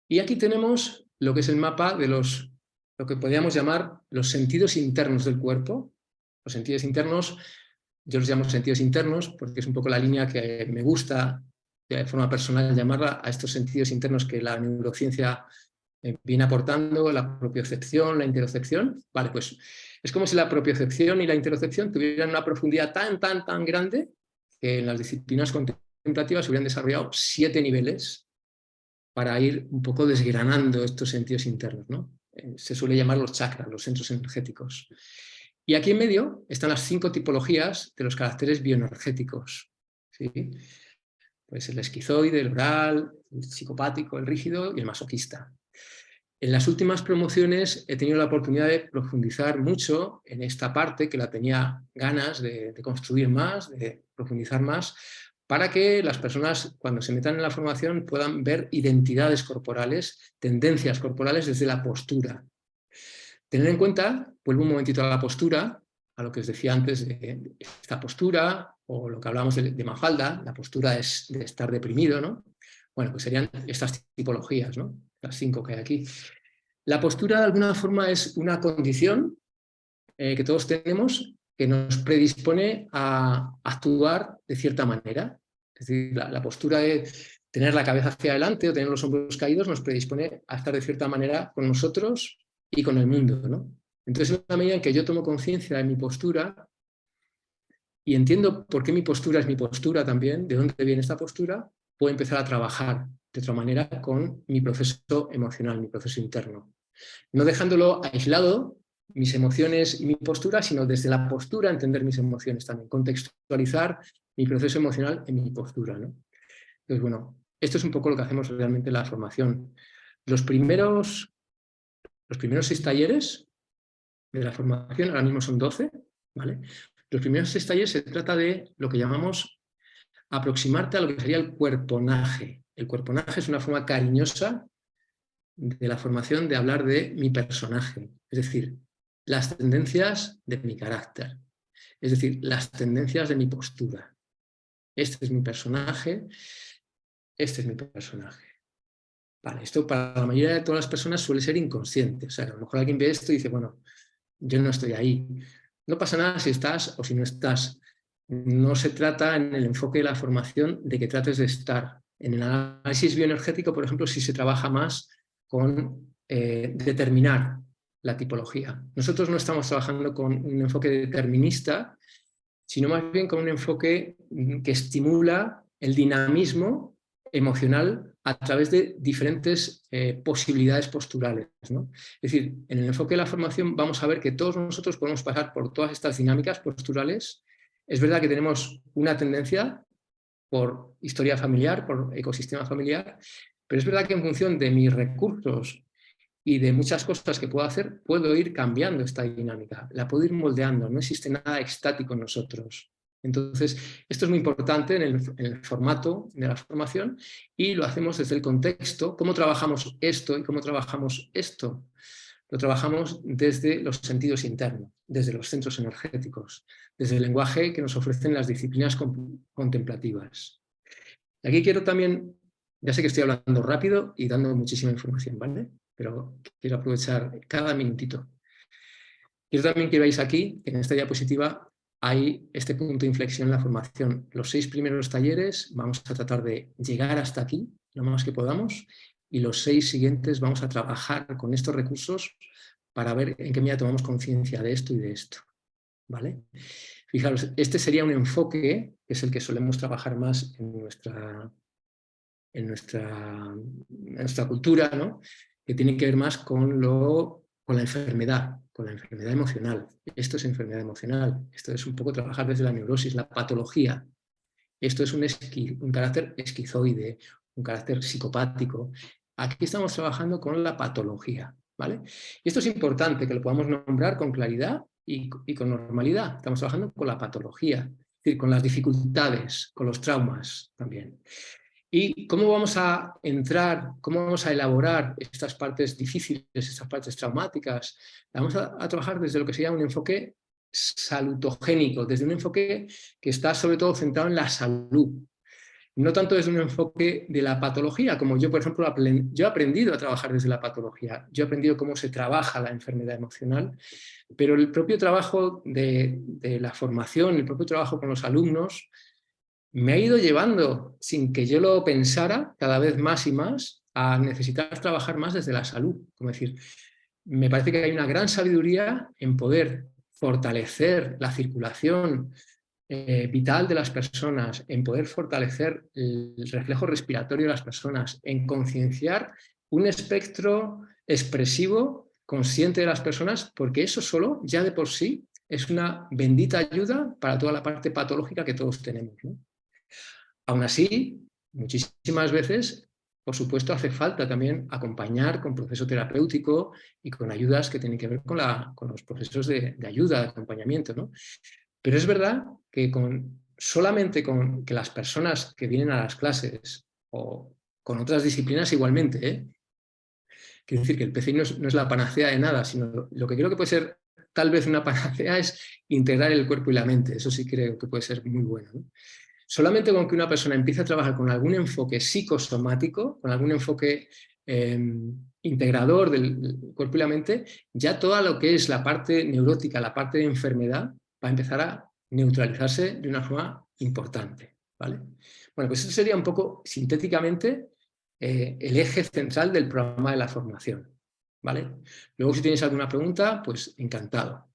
Y aquí tenemos lo que es el mapa de lo que podríamos llamar los sentidos internos del cuerpo. Los sentidos internos, yo los llamo sentidos internos porque es un poco la línea que me gusta de forma personal llamarla a estos sentidos internos que la neurociencia viene aportando, la propiocepción, la interocepción. Vale, pues es como si la propiocepción y la interocepción tuvieran una profundidad tan grande que en las disciplinas contemplativas se hubieran desarrollado 7 niveles para ir un poco desgranando estos sentidos internos, ¿no? Se suele llamar los chakras, los centros energéticos. Y aquí en medio están las 5 tipologías de los caracteres bioenergéticos, ¿sí? Pues el esquizoide, el oral, el psicopático, el rígido y el masoquista. En las últimas promociones he tenido la oportunidad de profundizar mucho en esta parte, que la tenía ganas de construir más, de profundizar más, para que las personas, cuando se metan en la formación, puedan ver identidades corporales, tendencias corporales desde la postura. Tener en cuenta, vuelvo un momentito a la postura, a lo que os decía antes de esta postura, o lo que hablábamos de Mafalda, la postura es de estar deprimido, ¿no? Bueno, pues serían estas tipologías, ¿no? Las 5 que hay aquí. La postura, de alguna forma, es una condición que todos tenemos que nos predispone a actuar de cierta manera. Es decir, la postura de tener la cabeza hacia adelante o tener los hombros caídos nos predispone a estar de cierta manera con nosotros y con el mundo, ¿no? Entonces, en la medida en que yo tomo conciencia de mi postura y entiendo por qué mi postura es mi postura también, de dónde viene esta postura, puedo empezar a trabajar de otra manera con mi proceso emocional, mi proceso interno. No dejándolo aislado, mis emociones y mi postura, sino desde la postura entender mis emociones también, contextualizar mi proceso emocional en mi postura, ¿no? Entonces, bueno, esto es un poco lo que hacemos realmente en la formación. Los primeros 6 talleres de la formación, ahora mismo son 12, ¿vale? Los primeros 6 talleres se trata de lo que llamamos aproximarte a lo que sería el cuerponaje. El cuerponaje es una forma cariñosa de la formación de hablar de mi personaje, es decir, las tendencias de mi carácter, es decir, las tendencias de mi postura. Este es mi personaje, este es mi personaje. Vale, esto para la mayoría de todas las personas suele ser inconsciente. O sea, a lo mejor alguien ve esto y dice, bueno, yo no estoy ahí. No pasa nada si estás o si no estás. No se trata en el enfoque de la formación de que trates de estar. En el análisis bioenergético, por ejemplo, sí se trabaja más con determinar la tipología. Nosotros no estamos trabajando con un enfoque determinista, sino más bien con un enfoque que estimula el dinamismo emocional a través de diferentes posibilidades posturales, ¿no? Es decir, en el enfoque de la formación vamos a ver que todos nosotros podemos pasar por todas estas dinámicas posturales. Es verdad que tenemos una tendencia por historia familiar, por ecosistema familiar, pero es verdad que en función de mis recursos y de muchas cosas que puedo hacer, puedo ir cambiando esta dinámica, la puedo ir moldeando, no existe nada estático en nosotros. Entonces, esto es muy importante en el formato de la formación y lo hacemos desde el contexto. ¿Cómo trabajamos esto y cómo trabajamos esto? Lo trabajamos desde los sentidos internos, desde los centros energéticos, desde el lenguaje que nos ofrecen las disciplinas contemplativas. Y aquí quiero también, ya sé que estoy hablando rápido y dando muchísima información, ¿vale? Pero quiero aprovechar cada minutito. Quiero también que veáis aquí, en esta diapositiva, hay este punto de inflexión en la formación. Los 6 primeros talleres vamos a tratar de llegar hasta aquí, lo más que podamos, y los 6 siguientes vamos a trabajar con estos recursos para ver en qué medida tomamos conciencia de esto y de esto, ¿vale? Fijaros, este sería un enfoque que es el que solemos trabajar más en nuestra cultura, ¿no? Que tiene que ver más con la enfermedad emocional. Esto es enfermedad emocional, esto es un poco trabajar desde la neurosis, la patología. Esto es un carácter esquizoide, un carácter psicopático. Aquí estamos trabajando con la patología, ¿vale? Y esto es importante que lo podamos nombrar con claridad y con normalidad. Estamos trabajando con la patología, es decir, con las dificultades, con los traumas también. ¿Y cómo vamos a entrar, cómo vamos a elaborar estas partes difíciles, estas partes traumáticas? Vamos a trabajar desde lo que sería un enfoque salutogénico, desde un enfoque que está sobre todo centrado en la salud. No tanto desde un enfoque de la patología, como yo, por ejemplo, yo he aprendido a trabajar desde la patología, yo he aprendido cómo se trabaja la enfermedad emocional, pero el propio trabajo de la formación, el propio trabajo con los alumnos, me ha ido llevando, sin que yo lo pensara, cada vez más y más, a necesitar trabajar más desde la salud. Como decir, me parece que hay una gran sabiduría en poder fortalecer la circulación vital de las personas, en poder fortalecer el reflejo respiratorio de las personas, en concienciar un espectro expresivo consciente de las personas, porque eso solo, ya de por sí, es una bendita ayuda para toda la parte patológica que todos tenemos, ¿no? Aún así, muchísimas veces por supuesto, hace falta también acompañar con proceso terapéutico y con ayudas que tienen que ver con los procesos de ayuda, de acompañamiento, ¿no? Pero es verdad que solamente con que las personas que vienen a las clases o con otras disciplinas igualmente, quiero decir que el PCI no es la panacea de nada, sino lo que creo que puede ser tal vez una panacea es integrar el cuerpo y la mente. Eso sí creo que puede ser muy bueno, ¿no? Solamente con que una persona empiece a trabajar con algún enfoque psicosomático, con algún enfoque integrador del cuerpo y la mente, ya todo lo que es la parte neurótica, la parte de enfermedad, va a empezar a neutralizarse de una forma importante, ¿vale? Bueno, pues eso sería un poco sintéticamente el eje central del programa de la formación, ¿vale? Luego, si tienes alguna pregunta, pues encantado.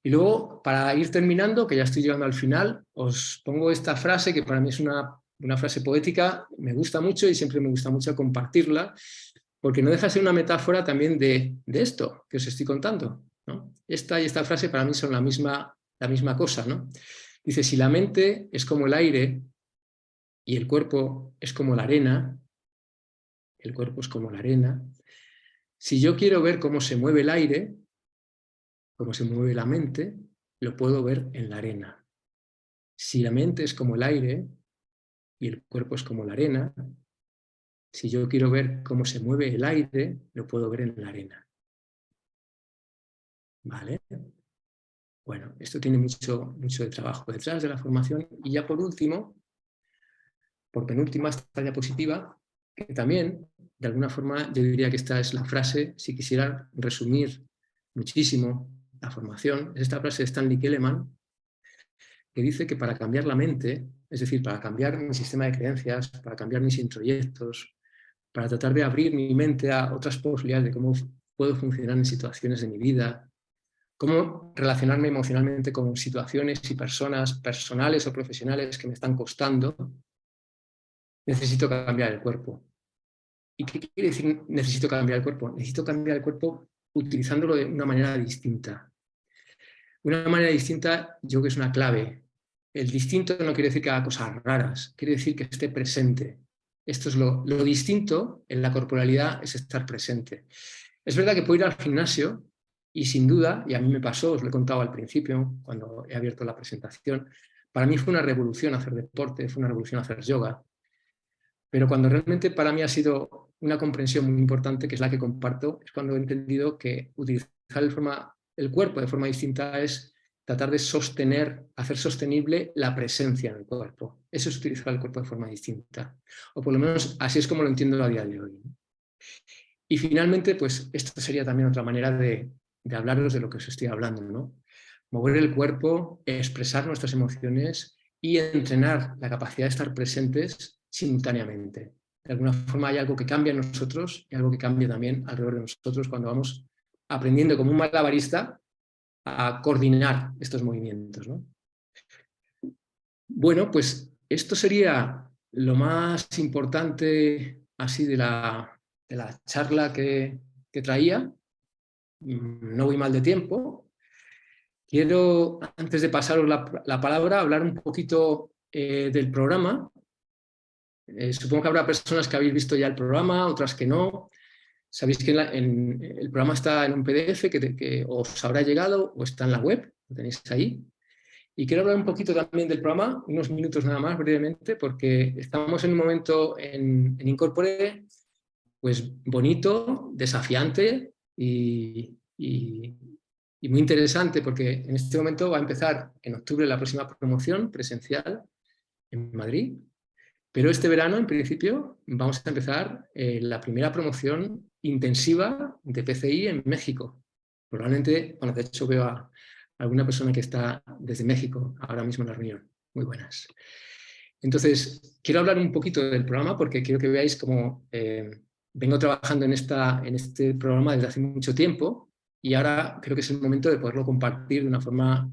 Y luego, para ir terminando, que ya estoy llegando al final, os pongo esta frase que para mí es una frase poética, me gusta mucho y siempre me gusta mucho compartirla, porque no deja de ser una metáfora también de esto que os estoy contando, ¿no? Esta y esta frase para mí son la misma cosa, ¿no? Dice, si la mente es como el aire y el cuerpo es como la arena, el cuerpo es como la arena, si yo quiero ver cómo se mueve el aire, cómo se mueve la mente, lo puedo ver en la arena. Si la mente es como el aire y el cuerpo es como la arena, si yo quiero ver cómo se mueve el aire, lo puedo ver en la arena. ¿Vale? Bueno, esto tiene mucho de trabajo detrás de la formación. Y ya por último, por penúltima, esta diapositiva, que también, de alguna forma, yo diría que esta es la frase, si quisiera resumir muchísimo la formación, es esta frase de Stanley Keleman, que dice que para cambiar la mente, es decir, para cambiar mi sistema de creencias, para cambiar mis introyectos, para tratar de abrir mi mente a otras posibilidades de cómo puedo funcionar en situaciones de mi vida, cómo relacionarme emocionalmente con situaciones y personas personales o profesionales que me están costando, necesito cambiar el cuerpo. ¿Y qué quiere decir necesito cambiar el cuerpo? Necesito cambiar el cuerpo utilizándolo de una manera distinta. Una manera distinta, yo creo que es una clave. El distinto no quiere decir que haga cosas raras, quiere decir que esté presente. Esto es lo distinto en la corporalidad, es estar presente. Es verdad que puedo ir al gimnasio y sin duda, y a mí me pasó, os lo he contado al principio, cuando he abierto la presentación, para mí fue una revolución hacer deporte, fue una revolución hacer yoga, pero cuando realmente para mí ha sido una comprensión muy importante, que es la que comparto, es cuando he entendido que utilizar el cuerpo de forma distinta es tratar de sostener, hacer sostenible la presencia en el cuerpo. Eso es utilizar el cuerpo de forma distinta. O por lo menos así es como lo entiendo a día de hoy. Y finalmente, pues esto sería también otra manera de hablaros de lo que os estoy hablando, ¿no? Mover el cuerpo, expresar nuestras emociones y entrenar la capacidad de estar presentes simultáneamente. De alguna forma hay algo que cambia en nosotros y algo que cambia también alrededor de nosotros cuando vamos aprendiendo como un malabarista a coordinar estos movimientos, ¿no? Bueno, pues esto sería lo más importante así de la charla que traía. No voy mal de tiempo. Quiero, antes de pasaros la palabra, hablar un poquito del programa. Supongo que habrá personas que habéis visto ya el programa, otras que no. Sabéis que el programa está en un PDF que os habrá llegado o está en la web, lo tenéis ahí. Y quiero hablar un poquito también del programa, unos minutos nada más brevemente, porque estamos en un momento en Incorpore pues bonito, desafiante y muy interesante, porque en este momento va a empezar en octubre la próxima promoción presencial en Madrid, pero este verano, en principio, vamos a empezar la primera promoción intensiva de PCI en México. Probablemente, bueno, de hecho veo a alguna persona que está desde México ahora mismo en la reunión. Muy buenas. Entonces, quiero hablar un poquito del programa porque quiero que veáis cómo vengo trabajando en este programa desde hace mucho tiempo y ahora creo que es el momento de poderlo compartir de una forma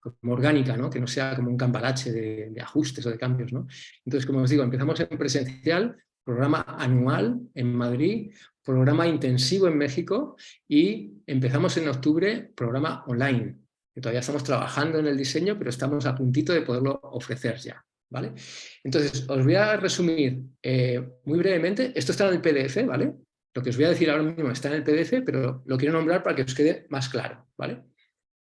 como orgánica, ¿no? Que no sea como un cambalache de ajustes o de cambios, ¿no? Entonces, como os digo, empezamos en presencial, programa anual en Madrid, programa intensivo en México y empezamos en octubre, programa online, que todavía estamos trabajando en el diseño, pero estamos a puntito de poderlo ofrecer ya. ¿vale? Entonces, os voy a resumir muy brevemente. Esto está en el PDF, ¿vale? Lo que os voy a decir ahora mismo está en el PDF, pero lo quiero nombrar para que os quede más claro, ¿vale?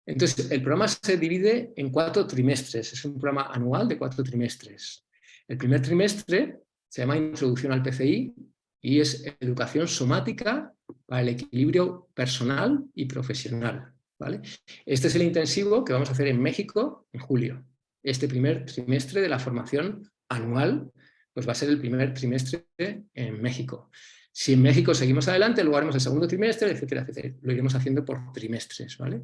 Entonces, el programa se divide en 4 trimestres. Es un programa anual de 4 trimestres. El primer trimestre se llama Introducción al PCI y es Educación Somática para el equilibrio personal y profesional, ¿vale? Este es el intensivo que vamos a hacer en México en julio. Este primer trimestre de la formación anual pues va a ser el primer trimestre en México. Si en México seguimos adelante, luego haremos el segundo trimestre, etcétera, etcétera. Lo iremos haciendo por trimestres, ¿vale?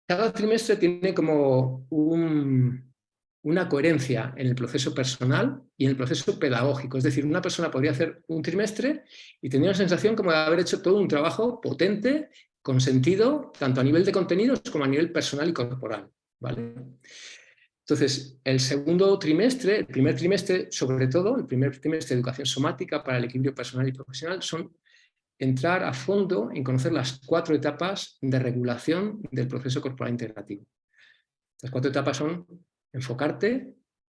Cada trimestre tiene como una coherencia en el proceso personal y en el proceso pedagógico. Es decir, una persona podría hacer un trimestre y tendría una sensación como de haber hecho todo un trabajo potente, con sentido, tanto a nivel de contenidos como a nivel personal y corporal, ¿vale? Entonces, el segundo trimestre, el primer trimestre, sobre todo, el primer trimestre de educación somática para el equilibrio personal y profesional, son entrar a fondo en conocer las 4 etapas de regulación del proceso corporal integrativo. Las 4 etapas son enfocarte,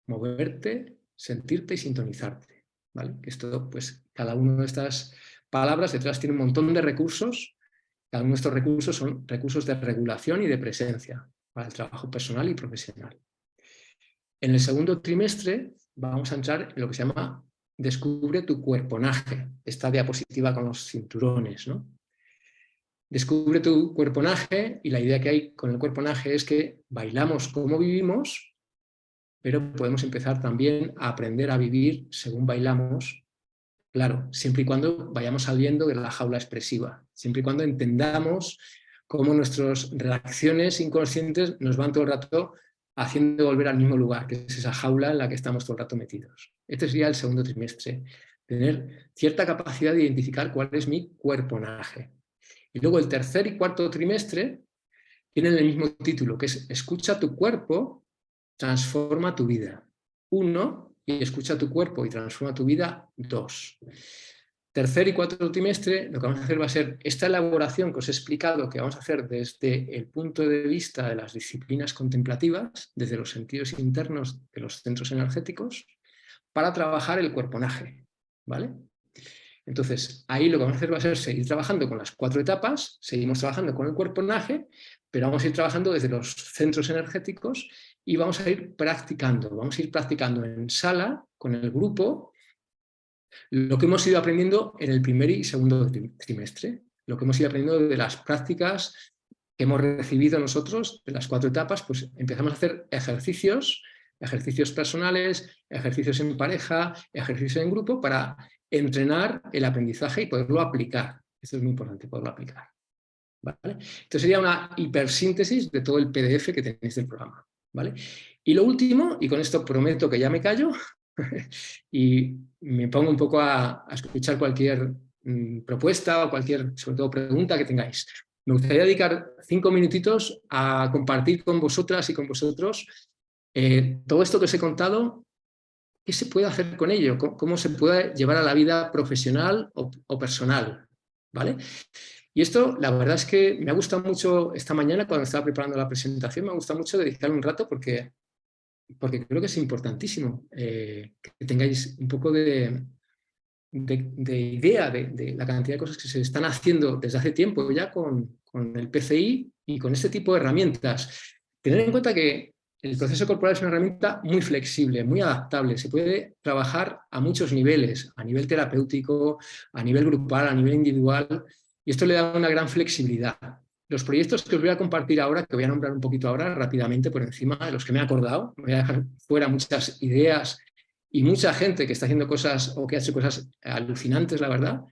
moverte, sentirte y sintonizarte, ¿vale? Esto, pues, cada una de estas palabras detrás tiene un montón de recursos. Cada uno de estos recursos son recursos de regulación y de presencia para el trabajo personal y profesional. En el segundo trimestre vamos a entrar en lo que se llama Descubre tu cuerponaje, esta diapositiva con los cinturones, ¿no? Descubre tu cuerponaje y la idea que hay con el cuerponaje es que bailamos como vivimos, pero podemos empezar también a aprender a vivir según bailamos, claro, siempre y cuando vayamos saliendo de la jaula expresiva, siempre y cuando entendamos cómo nuestras reacciones inconscientes nos van todo el rato haciendo volver al mismo lugar, que es esa jaula en la que estamos todo el rato metidos. Este sería el segundo trimestre, tener cierta capacidad de identificar cuál es mi cuerponaje. Y luego el tercer y cuarto trimestre tienen el mismo título, que es Escucha tu cuerpo, transforma tu vida. 1, y Escucha tu cuerpo y transforma tu vida. 2. Tercer y cuarto trimestre, lo que vamos a hacer va a ser esta elaboración que os he explicado, que vamos a hacer desde el punto de vista de las disciplinas contemplativas, desde los sentidos internos de los centros energéticos, para trabajar el cuerponaje, ¿vale? Entonces, ahí lo que vamos a hacer va a ser seguir trabajando con las 4 etapas, seguimos trabajando con el cuerponaje, pero vamos a ir trabajando desde los centros energéticos y vamos a ir practicando en sala, con el grupo, lo que hemos ido aprendiendo en el primer y segundo trimestre, lo que hemos ido aprendiendo de las prácticas que hemos recibido nosotros, de las 4 etapas, pues empezamos a hacer ejercicios personales, ejercicios en pareja, ejercicios en grupo, para entrenar el aprendizaje y poderlo aplicar. Esto es muy importante, poderlo aplicar, ¿vale? Esto sería una hipersíntesis de todo el PDF que tenéis del programa, ¿vale? Y lo último, y con esto prometo que ya me callo, y me pongo un poco a escuchar cualquier propuesta o cualquier, sobre todo, pregunta que tengáis. Me gustaría dedicar 5 minutitos a compartir con vosotras y con vosotros todo esto que os he contado. ¿Qué se puede hacer con ello? ¿Cómo se puede llevar a la vida profesional o personal? ¿Vale? Y esto, la verdad es que me ha gustado mucho esta mañana cuando estaba preparando la presentación, me ha gustado mucho dedicar un rato porque creo que es importantísimo que tengáis un poco de idea de la cantidad de cosas que se están haciendo desde hace tiempo ya con el PCI y con este tipo de herramientas. Tener en cuenta que el proceso corporal es una herramienta muy flexible, muy adaptable. Se puede trabajar a muchos niveles, a nivel terapéutico, a nivel grupal, a nivel individual, y esto le da una gran flexibilidad. Los proyectos que os voy a compartir ahora, que voy a nombrar un poquito ahora rápidamente por encima de los que me he acordado, voy a dejar fuera muchas ideas y mucha gente que está haciendo cosas o que ha hecho cosas alucinantes, la verdad.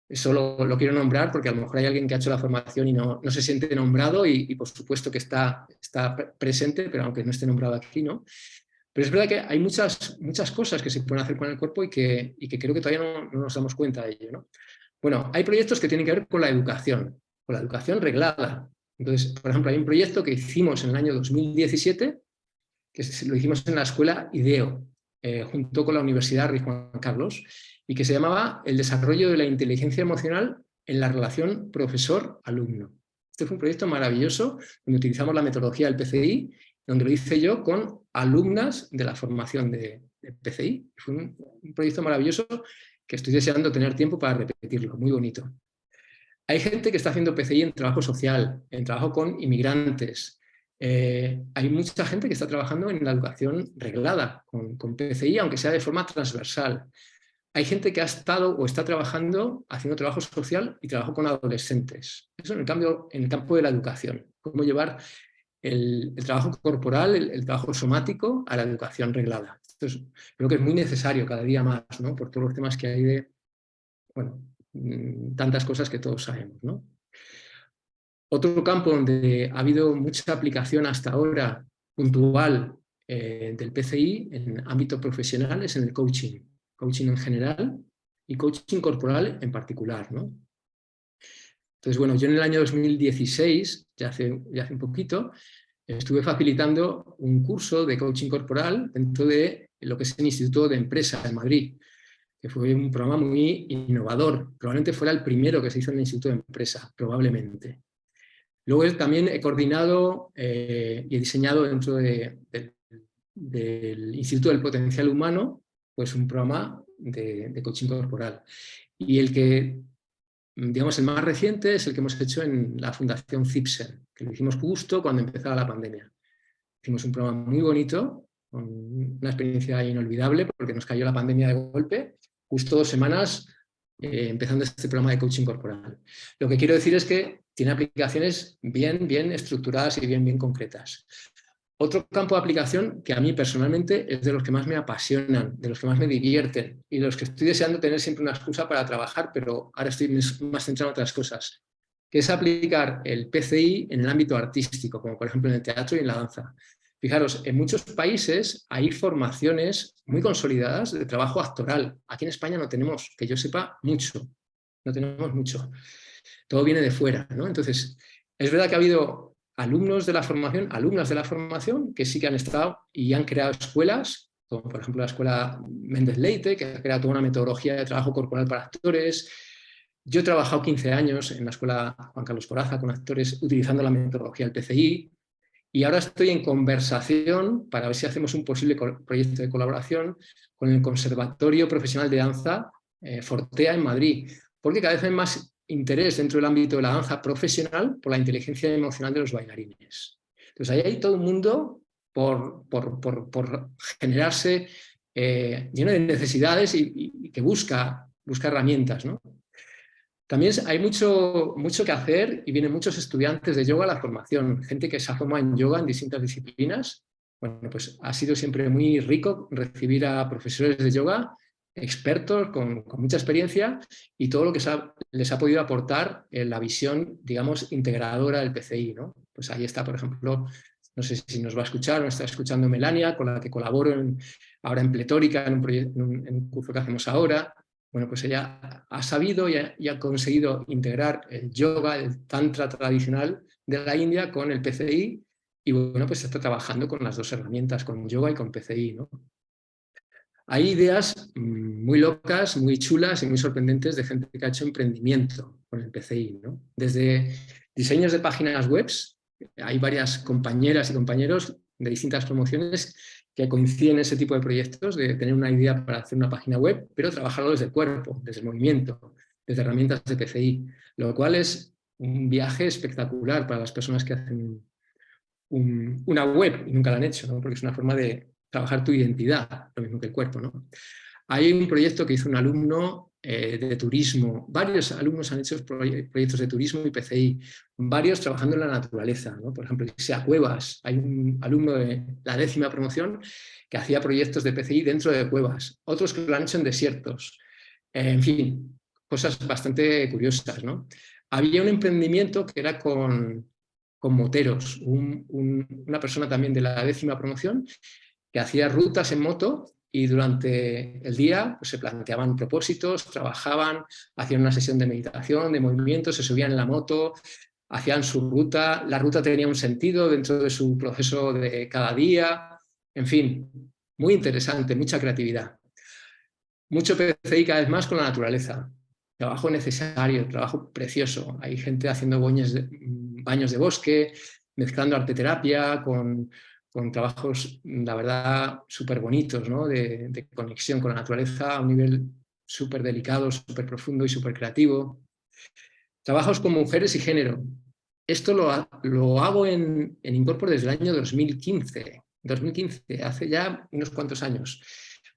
Eso lo quiero nombrar porque a lo mejor hay alguien que ha hecho la formación y no se siente nombrado y por supuesto que está presente, pero aunque no esté nombrado aquí, ¿no? Pero es verdad que hay muchas cosas que se pueden hacer con el cuerpo y que creo que todavía no nos damos cuenta de ello, ¿no? Bueno, hay proyectos que tienen que ver con la educación reglada. Entonces, por ejemplo, hay un proyecto que hicimos en el año 2017, que lo hicimos en la escuela IDEO, junto con la Universidad Rey Juan Carlos, y que se llamaba El desarrollo de la inteligencia emocional en la relación profesor-alumno. Este fue un proyecto maravilloso, donde utilizamos la metodología del PCI donde lo hice yo con alumnas de la formación de PCI. Fue un proyecto maravilloso que estoy deseando tener tiempo para repetirlo, muy bonito. Hay gente que está haciendo PCI en trabajo social, en trabajo con inmigrantes. Hay mucha gente que está trabajando en la educación reglada con PCI, aunque sea de forma transversal. Hay gente que ha estado o está trabajando haciendo trabajo social y trabajo con adolescentes. Eso en el campo de la educación. Cómo llevar el trabajo corporal, el trabajo somático a la educación reglada. Creo que es muy necesario cada día más, ¿no? Por todos los temas que hay de, bueno, tantas cosas que todos sabemos, ¿no? Otro campo donde ha habido mucha aplicación hasta ahora puntual del PCI en ámbito profesional es en el coaching. Coaching en general y coaching corporal en particular, ¿no? Entonces, bueno, yo en el año 2016, ya hace un poquito, estuve facilitando un curso de coaching corporal dentro de lo que es el Instituto de Empresa en Madrid, que fue un programa muy innovador. Probablemente fuera el primero que se hizo en el Instituto de Empresa, probablemente. Luego también he coordinado y he diseñado dentro del Instituto del Potencial Humano pues un programa de coaching corporal. Y el que, digamos, el más reciente es el que hemos hecho en la Fundación CIPSEN, que lo hicimos justo cuando empezaba la pandemia. Hicimos un programa muy bonito, con una experiencia inolvidable, porque nos cayó la pandemia de golpe, justo 2 semanas empezando este programa de coaching corporal. Lo que quiero decir es que tiene aplicaciones bien estructuradas y bien concretas. Otro campo de aplicación que a mí personalmente es de los que más me apasionan, de los que más me divierten y de los que estoy deseando tener siempre una excusa para trabajar, pero ahora estoy más centrado en otras cosas, que es aplicar el PCI en el ámbito artístico, como por ejemplo en el teatro y en la danza. Fijaros, en muchos países hay formaciones muy consolidadas de trabajo actoral. Aquí en España no tenemos, que yo sepa, mucho. No tenemos mucho. Todo viene de fuera, ¿no? Entonces, es verdad que ha habido alumnos de la formación, alumnas de la formación, que sí que han estado y han creado escuelas, como por ejemplo la escuela Méndez Leite, que ha creado toda una metodología de trabajo corporal para actores. Yo he trabajado 15 años en la escuela Juan Carlos Corazza con actores utilizando la metodología del PCI y ahora estoy en conversación para ver si hacemos un posible proyecto de colaboración con el Conservatorio Profesional de Danza Fortea en Madrid, porque cada vez hay más interés dentro del ámbito de la danza profesional por la inteligencia emocional de los bailarines. Entonces ahí hay todo un mundo por generarse lleno de necesidades y que busca herramientas, ¿no? También hay mucho que hacer y vienen muchos estudiantes de yoga a la formación, gente que se ha formado en yoga en distintas disciplinas. Bueno, pues ha sido siempre muy rico recibir a profesores de yoga, expertos con mucha experiencia y todo lo que les ha podido aportar en la visión, digamos, integradora del PCI, ¿no? Pues ahí está, por ejemplo, no sé si nos va a escuchar o está escuchando Melania, con la que colaboro ahora en Pletórica, en un curso que hacemos ahora. Bueno, pues ella ha sabido y ha conseguido integrar el yoga, el tantra tradicional de la India con el PCI y bueno, pues está trabajando con las dos herramientas, con yoga y con PCI, ¿no? Hay ideas muy locas, muy chulas y muy sorprendentes de gente que ha hecho emprendimiento con el PCI, ¿no? Desde diseños de páginas web, hay varias compañeras y compañeros de distintas promociones que coinciden en ese tipo de proyectos, de tener una idea para hacer una página web, pero trabajarlo desde el cuerpo, desde el movimiento, desde herramientas de PCI, lo cual es un viaje espectacular para las personas que hacen una web y nunca la han hecho, ¿no? Porque es una forma de trabajar tu identidad, lo mismo que el cuerpo, ¿no? Hay un proyecto que hizo un alumno de turismo, varios alumnos han hecho proyectos de turismo y PCI, varios trabajando en la naturaleza, ¿no? Por ejemplo, Sea Cuevas, hay un alumno de la 10ª promoción que hacía proyectos de PCI dentro de cuevas, otros que lo han hecho en desiertos, en fin, cosas bastante curiosas, ¿no? Había un emprendimiento que era con moteros, una persona también de la 10ª promoción que hacía rutas en moto y durante el día pues, se planteaban propósitos, trabajaban, hacían una sesión de meditación, de movimiento, se subían en la moto, hacían su ruta, la ruta tenía un sentido dentro de su proceso de cada día, en fin, muy interesante, mucha creatividad. Mucho PCI cada vez más con la naturaleza, trabajo necesario, trabajo precioso, hay gente haciendo baños de bosque, mezclando arteterapia con con trabajos, la verdad, súper bonitos, ¿no? De conexión con la naturaleza a un nivel súper delicado, súper profundo y súper creativo. Trabajos con mujeres y género. Esto lo hago en Incorpore desde el año 2015. 2015, hace ya unos cuantos años.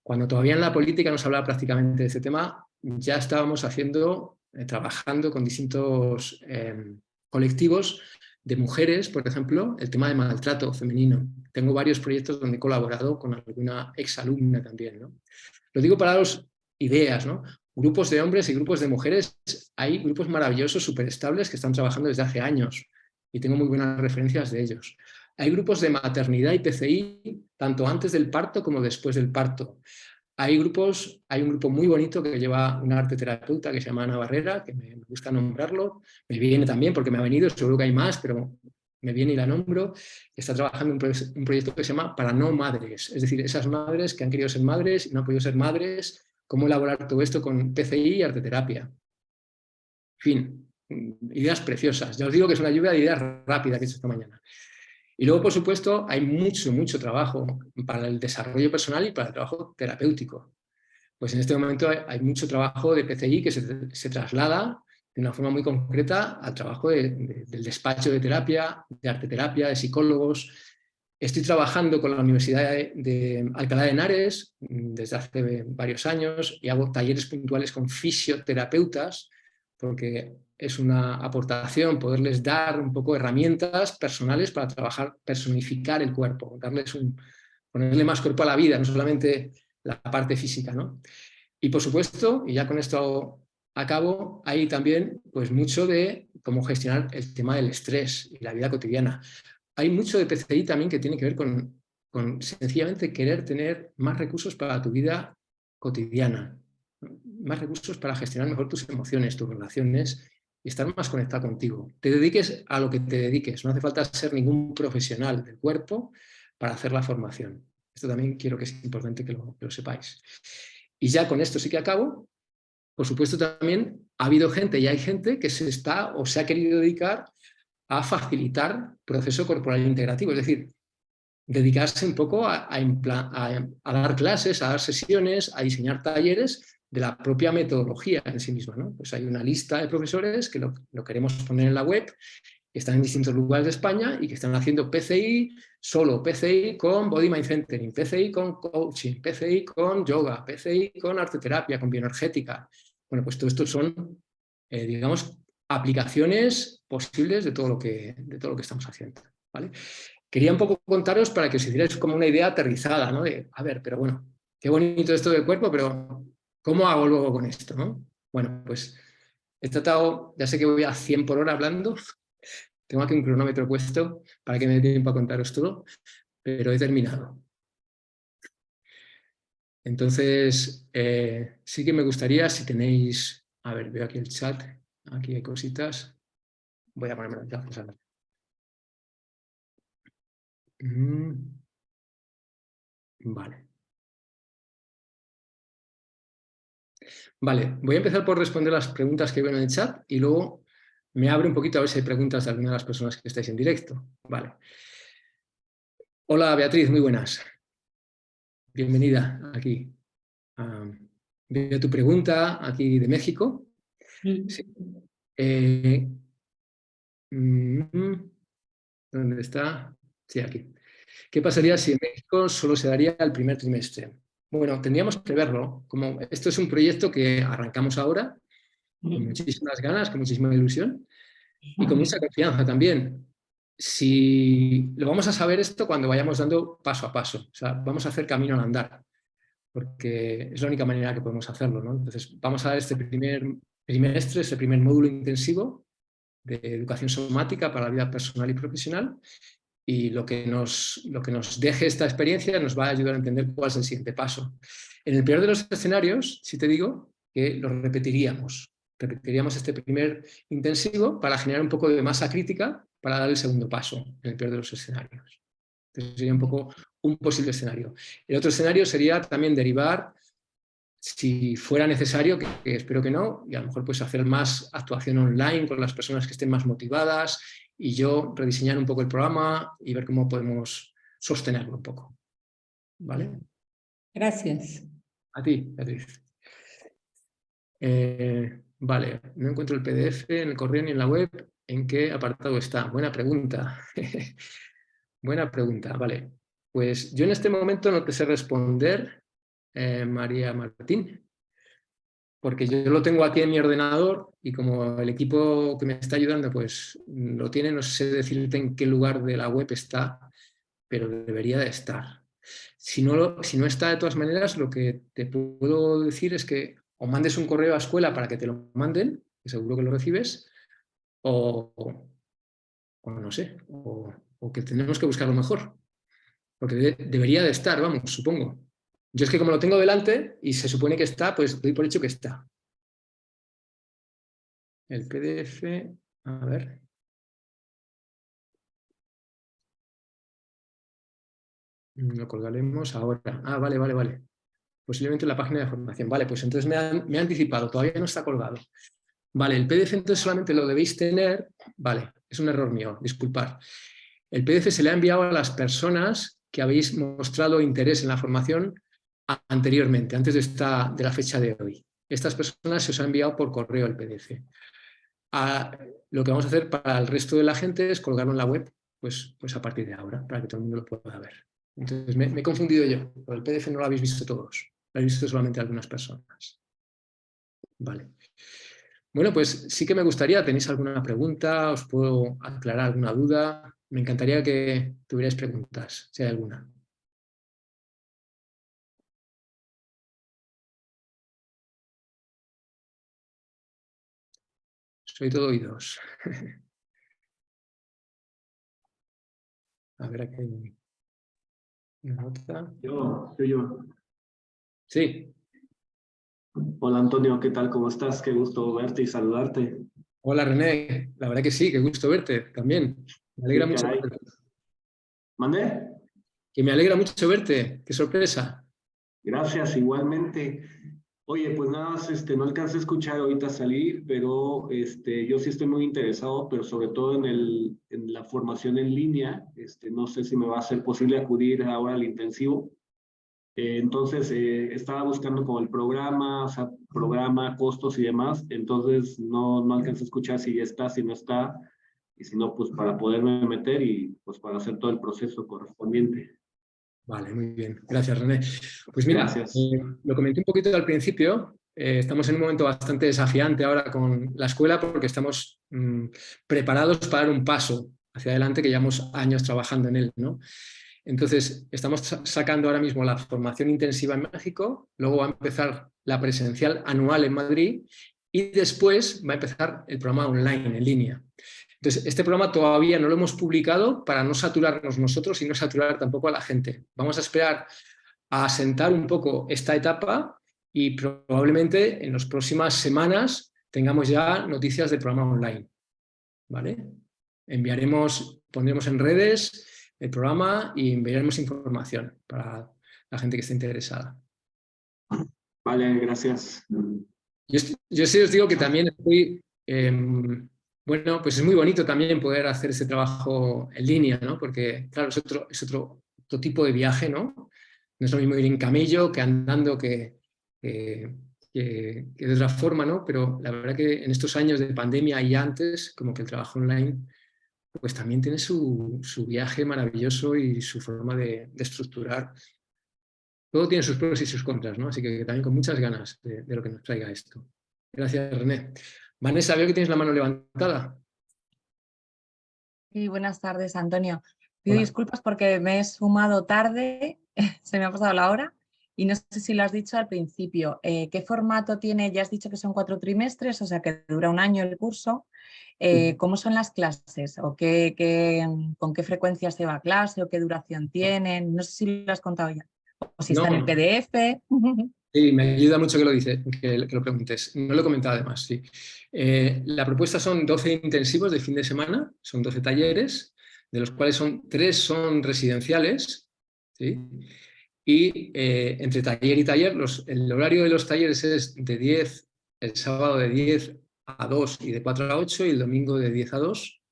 Cuando todavía en la política no se hablaba prácticamente de este tema, ya estábamos trabajando con distintos colectivos de mujeres, por ejemplo, el tema de maltrato femenino. Tengo varios proyectos donde he colaborado con alguna exalumna también, ¿no? Lo digo para daros ideas, ¿no? Grupos de hombres y grupos de mujeres, hay grupos maravillosos, súper estables, que están trabajando desde hace años y tengo muy buenas referencias de ellos. Hay grupos de maternidad y PCI, tanto antes del parto como después del parto. Hay un grupo muy bonito que lleva una arte terapeuta que se llama Ana Barrera, que me gusta nombrarlo, me viene también porque me ha venido, seguro que hay más, pero me viene y la nombro, que está trabajando un proyecto que se llama Para no madres, es decir, esas madres que han querido ser madres y no han podido ser madres, cómo elaborar todo esto con PCI y arteterapia. En fin, ideas preciosas. Ya os digo que es una lluvia de ideas rápida que he hecho esta mañana. Y luego, por supuesto, hay mucho trabajo para el desarrollo personal y para el trabajo terapéutico. Pues en este momento hay mucho trabajo de PCI que se traslada de una forma muy concreta al trabajo del despacho de terapia, de arteterapia, de psicólogos. Estoy trabajando con la Universidad de Alcalá de Henares desde hace varios años y hago talleres puntuales con fisioterapeutas porque es una aportación poderles dar un poco herramientas personales para trabajar, personificar el cuerpo, ponerle más cuerpo a la vida, no solamente la parte física, ¿no? Y por supuesto, y ya con esto acabo, hay también pues mucho de cómo gestionar el tema del estrés y la vida cotidiana. Hay mucho de PCI también que tiene que ver con sencillamente querer tener más recursos para tu vida cotidiana, más recursos para gestionar mejor tus emociones, tus relaciones y estar más conectado contigo. Te dediques a lo que te dediques, no hace falta ser ningún profesional del cuerpo para hacer la formación. Esto también quiero que es importante que lo sepáis. Y ya con esto sí que acabo. Por supuesto, también ha habido gente y hay gente que se está o se ha querido dedicar a facilitar proceso corporal integrativo, es decir, dedicarse un poco a dar clases, a dar sesiones, a diseñar talleres de la propia metodología en sí misma, ¿no? Pues hay una lista de profesores que lo queremos poner en la web, que están en distintos lugares de España y que están haciendo PCI, solo PCI con Body Mind Centering, PCI con coaching, PCI con yoga, PCI con arteterapia, con bioenergética. Bueno, pues todo esto son, digamos, aplicaciones posibles de todo lo que estamos haciendo, ¿vale? Quería un poco contaros para que os hicierais como una idea aterrizada, ¿no? De, a ver, pero bueno, qué bonito esto del cuerpo, pero ¿cómo hago luego con esto, no? Bueno, pues he tratado, ya sé que voy a 100 por hora hablando, tengo aquí un cronómetro puesto para que me dé tiempo a contaros todo, pero he terminado. Entonces, sí que me gustaría, si tenéis, a ver, veo aquí el chat, aquí hay cositas, voy a ponerme los gafas a ver. Vale. Vale, voy a empezar por responder las preguntas que ven en el chat y luego me abre un poquito a ver si hay preguntas de alguna de las personas que estáis en directo. Vale. Hola Beatriz, muy buenas. Bienvenida aquí. Veo tu pregunta aquí de México. Sí. ¿Dónde está? Sí, aquí. ¿Qué pasaría si en México solo se daría el primer trimestre? Bueno, tendríamos que verlo. Como esto es un proyecto que arrancamos ahora, con muchísimas ganas, con muchísima ilusión y con mucha confianza también. Si lo vamos a saber esto cuando vayamos dando paso a paso, o sea, vamos a hacer camino al andar, porque es la única manera que podemos hacerlo, ¿no? Entonces, vamos a dar este primer trimestre, este primer módulo intensivo de educación somática para la vida personal y profesional, y lo que nos deje esta experiencia nos va a ayudar a entender cuál es el siguiente paso. En el peor de los escenarios, si te digo que lo repetiríamos este primer intensivo para generar un poco de masa crítica para dar el segundo paso, en el peor de los escenarios. Entonces sería un poco un posible escenario. El otro escenario sería también derivar, si fuera necesario, que espero que no, y a lo mejor pues hacer más actuación online con las personas que estén más motivadas y yo rediseñar un poco el programa y ver cómo podemos sostenerlo un poco. ¿Vale? Gracias. A ti, Beatriz. Vale, no encuentro el PDF en el correo ni en la web. ¿En qué apartado está? Buena pregunta. Buena pregunta, vale. Pues yo en este momento no te sé responder, María Martín, porque yo lo tengo aquí en mi ordenador y como el equipo que me está ayudando pues lo tiene, no sé decirte en qué lugar de la web está, pero debería de estar. Si no está de todas maneras, lo que te puedo decir es que o mandes un correo a escuela para que te lo manden, que seguro que lo recibes, o no sé, o que tenemos que buscarlo mejor, porque debería de estar, vamos, supongo. Yo es que como lo tengo delante y se supone que está, pues doy por hecho que está. El PDF, a ver. Lo colgaremos ahora. Ah, vale, vale, vale. Posiblemente en la página de formación. Vale, pues entonces me ha anticipado, todavía no está colgado. Vale, el PDF entonces solamente lo debéis tener. Vale, es un error mío, disculpad. El PDF se le ha enviado a las personas que habéis mostrado interés en la formación anteriormente, antes de la fecha de hoy. Estas personas se os ha enviado por correo el PDF. Lo que vamos a hacer para el resto de la gente es colgarlo en la web, pues a partir de ahora, para que todo el mundo lo pueda ver. Entonces me he confundido yo, pero el PDF no lo habéis visto todos, lo habéis visto solamente algunas personas. Vale. Bueno, pues sí que me gustaría, ¿tenéis alguna pregunta? ¿Os puedo aclarar alguna duda? Me encantaría que tuvierais preguntas, si hay alguna. Soy todo oídos. A ver, aquí hay una nota. Yo. Sí. Hola Antonio, ¿qué tal? ¿Cómo estás? Qué gusto verte y saludarte. Hola René, la verdad que sí, qué gusto verte también. Me alegra mucho Caray. verte. ¿Mandé? Que me alegra mucho verte, qué sorpresa. Gracias, igualmente. Oye, pues nada más, no alcancé a escuchar ahorita salir, pero yo sí estoy muy interesado, pero sobre todo en la formación en línea. No sé si me va a ser posible acudir ahora al intensivo. Entonces, estaba buscando como el programa, o sea, programa, costos y demás. Entonces, no alcancé a escuchar si ya está, si no está, y si no, pues para poderme meter y pues para hacer todo el proceso correspondiente. Vale, muy bien. Gracias, René. Pues mira, Gracias. lo comenté un poquito al principio. Estamos en un momento bastante desafiante ahora con la escuela porque estamos preparados para dar un paso hacia adelante que llevamos años trabajando en él, ¿no? Entonces, estamos sacando ahora mismo la formación intensiva en México, luego va a empezar la presencial anual en Madrid y después va a empezar el programa online, en línea. Entonces, este programa todavía no lo hemos publicado para no saturarnos nosotros y no saturar tampoco a la gente. Vamos a esperar a asentar un poco esta etapa y probablemente en las próximas semanas tengamos ya noticias del programa online. ¿Vale? Pondremos en redes el programa y enviaremos información para la gente que esté interesada. Vale, gracias. Yo sí os digo que también estoy... bueno, pues es muy bonito también poder hacer ese trabajo en línea, ¿no? Porque, claro, es otro tipo de viaje, ¿no? No es lo mismo ir en camello que andando que de otra forma, ¿no? Pero la verdad que en estos años de pandemia y antes, como que el trabajo online, pues también tiene su viaje maravilloso y su forma de estructurar. Todo tiene sus pros y sus contras, ¿no? Así que también con muchas ganas de lo que nos traiga esto. Gracias, René. Vanessa, veo que tienes la mano levantada. Sí, buenas tardes, Antonio. Pido Hola. disculpas porque me he sumado tarde, se me ha pasado la hora y no sé si lo has dicho al principio. ¿Qué formato tiene? Ya has dicho que son 4 trimestres, o sea que dura un año el curso. ¿Cómo son las clases? ¿O con qué frecuencia se va a clase? ¿O qué duración tienen? No sé si lo has contado ya. O si está en el No, PDF. sí, me ayuda mucho que lo preguntes. No lo he comentado además, sí. La propuesta son 12 intensivos de fin de semana, son 12 talleres, de los cuales 3 son residenciales, ¿sí? Y entre taller y taller, el horario de los talleres es de 10, el sábado de 10 a 2 y de 4 a 8 y el domingo de 10 a 2.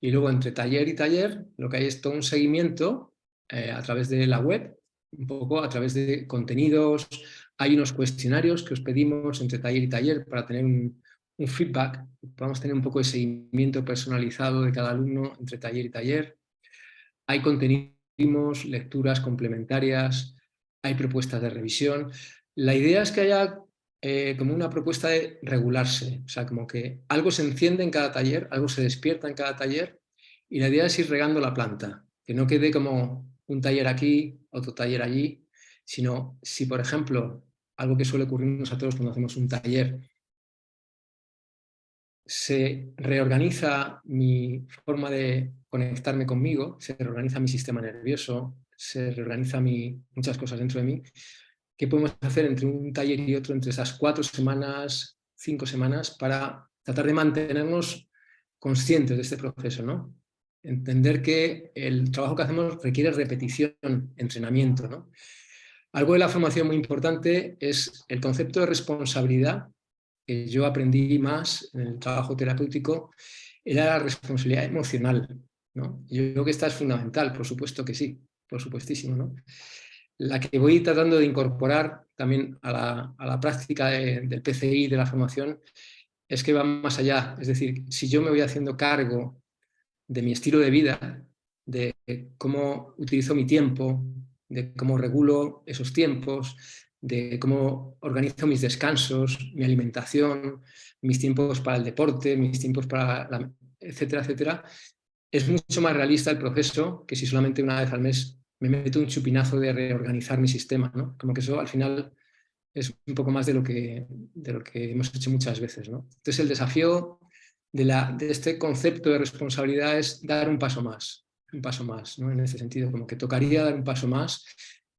Y luego entre taller y taller lo que hay es todo un seguimiento a través de la web, un poco a través de contenidos. Hay unos cuestionarios que os pedimos entre taller y taller para tener un feedback, podamos tener un poco de seguimiento personalizado de cada alumno entre taller y taller. Hay contenidos, lecturas complementarias, hay propuestas de revisión. La idea es que haya como una propuesta de regularse, o sea, como que algo se enciende en cada taller, algo se despierta en cada taller, y la idea es ir regando la planta, que no quede como un taller aquí, otro taller allí, sino si, por ejemplo, algo que suele ocurrirnos a todos cuando hacemos un taller, se reorganiza mi forma de conectarme conmigo, se reorganiza mi sistema nervioso, se reorganiza muchas cosas dentro de mí. ¿Qué podemos hacer entre un taller y otro, entre esas 4 semanas, 5 semanas, para tratar de mantenernos conscientes de este proceso, ¿no? Entender que el trabajo que hacemos requiere repetición, entrenamiento, ¿no? Algo de la formación muy importante es el concepto de responsabilidad, que yo aprendí más en el trabajo terapéutico, era la responsabilidad emocional, ¿no? Yo creo que esta es fundamental, por supuesto que sí, por supuestísimo, ¿no? La que voy tratando de incorporar también a la práctica del PCI, de la formación, es que va más allá. Es decir, si yo me voy haciendo cargo de mi estilo de vida, de cómo utilizo mi tiempo, de cómo regulo esos tiempos, de cómo organizo mis descansos, mi alimentación, mis tiempos para el deporte, mis tiempos para etcétera, etcétera, es mucho más realista el proceso que si solamente una vez al mes me meto un chupinazo de reorganizar mi sistema, ¿no? Como que eso al final es un poco más de lo que hemos hecho muchas veces, ¿no? Entonces el desafío de este concepto de responsabilidad es dar un paso más, ¿no? En ese sentido, como que tocaría dar un paso más,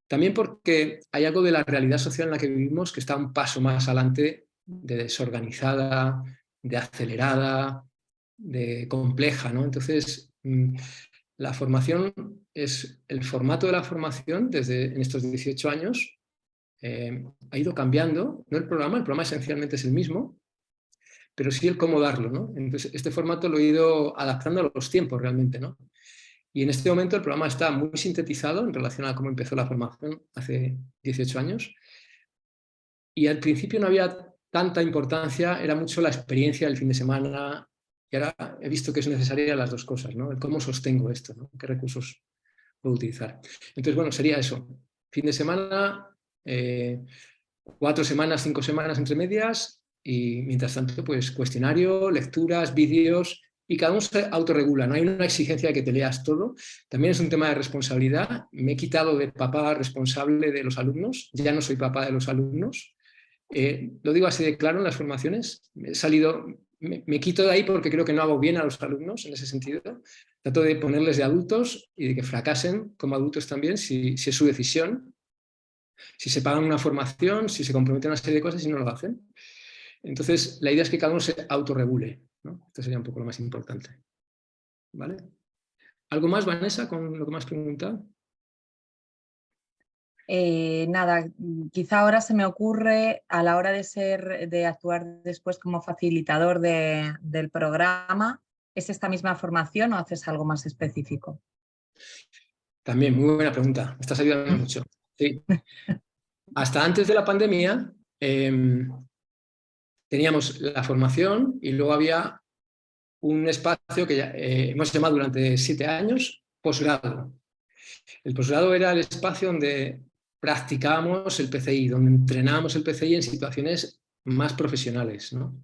también porque hay algo de la realidad social en la que vivimos que está un paso más adelante, de desorganizada, de acelerada, de compleja, ¿no? Entonces, la formación es el formato de la formación en estos 18 años ha ido cambiando, no el programa esencialmente es el mismo, pero sí el cómo darlo, ¿no? Entonces, este formato lo he ido adaptando a los tiempos realmente, ¿no? Y en este momento el programa está muy sintetizado en relación a cómo empezó la formación hace 18 años. Y al principio no había tanta importancia, era mucho la experiencia del fin de semana, y ahora he visto que es necesaria las dos cosas, ¿no? El cómo sostengo esto, ¿no? ¿Qué recursos puedo utilizar? Entonces, bueno, sería eso. Fin de semana, 4 semanas, 5 semanas entre medias, y mientras tanto, pues cuestionario, lecturas, vídeos, y cada uno se autorregula, no hay una exigencia de que te leas todo. También es un tema de responsabilidad. Me he quitado de papá responsable de los alumnos, ya no soy papá de los alumnos. Lo digo así de claro en las formaciones. Me quito de ahí porque creo que no hago bien a los alumnos en ese sentido. Trato de ponerles de adultos y de que fracasen como adultos también, si es su decisión. Si se pagan una formación, si se comprometen a una serie de cosas y no lo hacen. Entonces, la idea es que cada uno se autorregule, ¿no? Esto sería un poco lo más importante. ¿Vale? ¿Algo más, Vanessa, con lo que me has preguntado? Nada, quizá ahora se me ocurre a la hora de actuar después como facilitador del programa, ¿es esta misma formación o haces algo más específico? También, muy buena pregunta, me estás ayudando mucho. Sí. Hasta antes de la pandemia teníamos la formación y luego había un espacio que hemos llamado durante 7 años posgrado. El posgrado era el espacio donde practicábamos el PCI, donde entrenábamos el PCI en situaciones más profesionales, ¿no?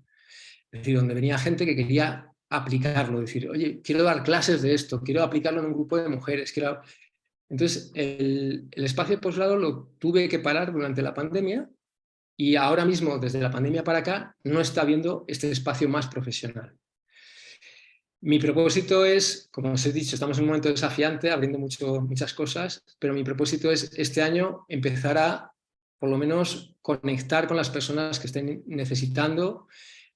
Es decir, donde venía gente que quería aplicarlo, decir, oye, quiero dar clases de esto, quiero aplicarlo en un grupo de mujeres, quiero... Entonces, el espacio de posgrado lo tuve que parar durante la pandemia y ahora mismo, desde la pandemia para acá, no está habiendo este espacio más profesional. Mi propósito es, como os he dicho, estamos en un momento desafiante, abriendo muchas cosas, pero mi propósito es este año empezar a, por lo menos, conectar con las personas que estén necesitando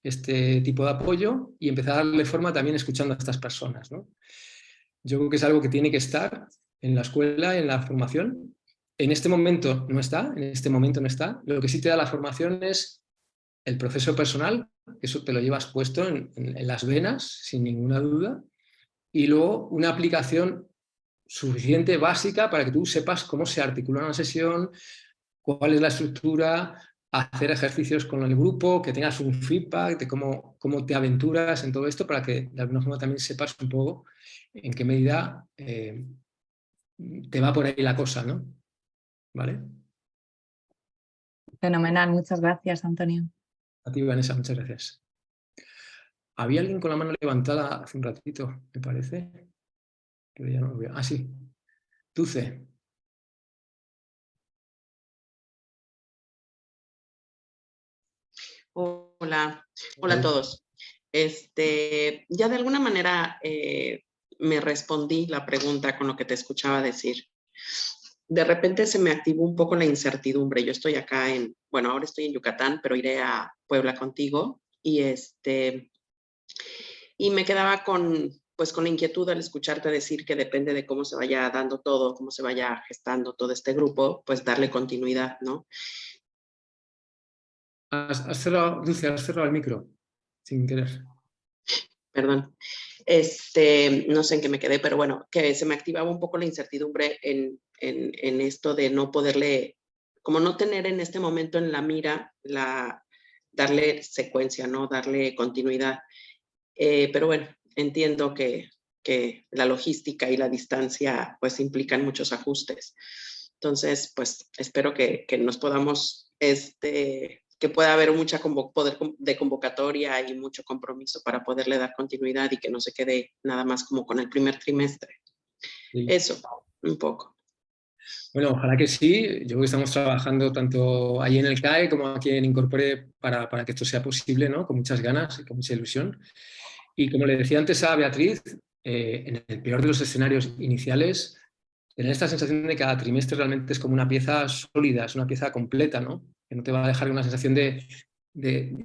este tipo de apoyo y empezar a darle forma también escuchando a estas personas, ¿no? Yo creo que es algo que tiene que estar en la escuela, en la formación. En este momento no está, Lo que sí te da la formación es el proceso personal, eso te lo llevas puesto en las venas, sin ninguna duda, y luego una aplicación suficiente, básica, para que tú sepas cómo se articula una sesión, cuál es la estructura, hacer ejercicios con el grupo, que tengas un feedback de cómo te aventuras en todo esto, para que de alguna forma también sepas un poco en qué medida te va por ahí la cosa, ¿no? ¿Vale? Fenomenal, muchas gracias, Antonio. A ti, Vanessa, muchas gracias. Había alguien con la mano levantada hace un ratito, me parece, pero ya no lo veo. Ah, sí. Dulce. Hola, hola a todos. Ya de alguna manera me respondí la pregunta con lo que te escuchaba decir. De repente se me activó un poco la incertidumbre. Yo estoy acá bueno, ahora estoy en Yucatán, pero iré a Puebla contigo y me quedaba pues con la inquietud al escucharte decir que depende de cómo se vaya dando todo, cómo se vaya gestando todo este grupo, pues darle continuidad, ¿no? Has cerrado, Dulce, has cerrado el micro, sin querer. Perdón. No sé en qué me quedé, pero bueno, que se me activaba un poco la incertidumbre en esto de no poderle, como no tener en este momento en la mira, darle secuencia, ¿no? Darle continuidad. Pero bueno, entiendo que la logística y la distancia pues implican muchos ajustes. Entonces, pues espero que nos podamos, que pueda haber mucha poder de convocatoria y mucho compromiso para poderle dar continuidad y que no se quede nada más como con el primer trimestre. Sí. Eso, un poco. Bueno, ojalá que sí. Yo creo que estamos trabajando tanto ahí en el CAE como aquí en Incorpore para que esto sea posible, ¿no? Con muchas ganas y con mucha ilusión. Y como le decía antes a Beatriz, en el peor de los escenarios iniciales, tener esta sensación de que cada trimestre realmente es como una pieza sólida, es una pieza completa, ¿no? Que no te va a dejar una sensación de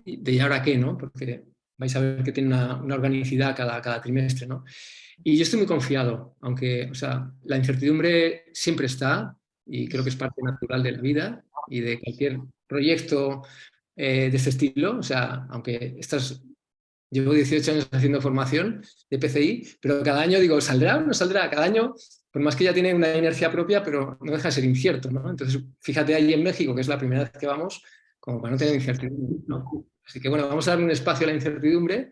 ¿y ahora qué?, ¿no? Porque vais a ver que tiene una organicidad cada trimestre, ¿no? Y yo estoy muy confiado, aunque, o sea, la incertidumbre siempre está y creo que es parte natural de la vida y de cualquier proyecto de este estilo. O sea, aunque llevo 18 años haciendo formación de PCI, pero cada año digo, ¿saldrá o no saldrá? Cada año, por más que ya tiene una inercia propia, pero no deja de ser incierto, ¿no? Entonces, fíjate ahí en México, que es la primera vez que vamos, como para no tener incertidumbre, ¿no? Así que bueno, vamos a darle un espacio a la incertidumbre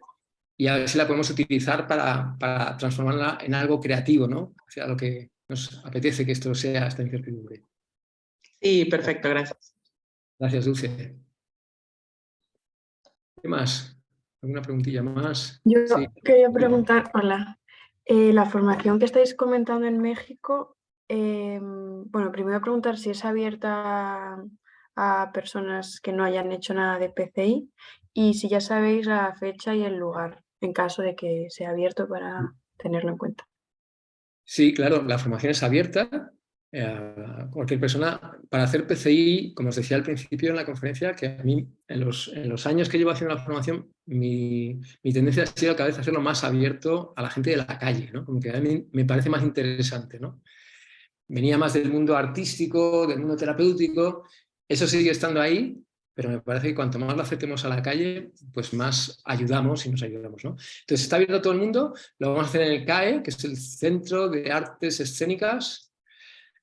y a ver si la podemos utilizar para transformarla en algo creativo, ¿no? O sea, lo que nos apetece que esto sea, esta incertidumbre. Sí, perfecto, gracias. Gracias, Dulce. ¿Qué más? ¿Alguna preguntilla más? Yo Sí. quería preguntar, hola, la formación que estáis comentando en México, bueno, primero preguntar si es abierta a personas que no hayan hecho nada de PCI y si ya sabéis la fecha y el lugar, en caso de que sea abierto para tenerlo en cuenta. Sí, claro, la formación es abierta a cualquier persona. Para hacer PCI, como os decía al principio en la conferencia, que a mí en los años que llevo haciendo la formación, mi tendencia ha sido cada vez hacerlo más abierto a la gente de la calle, ¿no? Como que a mí me parece más interesante, ¿no? Venía más del mundo artístico, del mundo terapéutico, eso sigue estando ahí, pero me parece que cuanto más lo acerquemos a la calle, pues más ayudamos y nos ayudamos, ¿no? Entonces está abierto a todo el mundo, lo vamos a hacer en el CAE, que es el Centro de Artes Escénicas,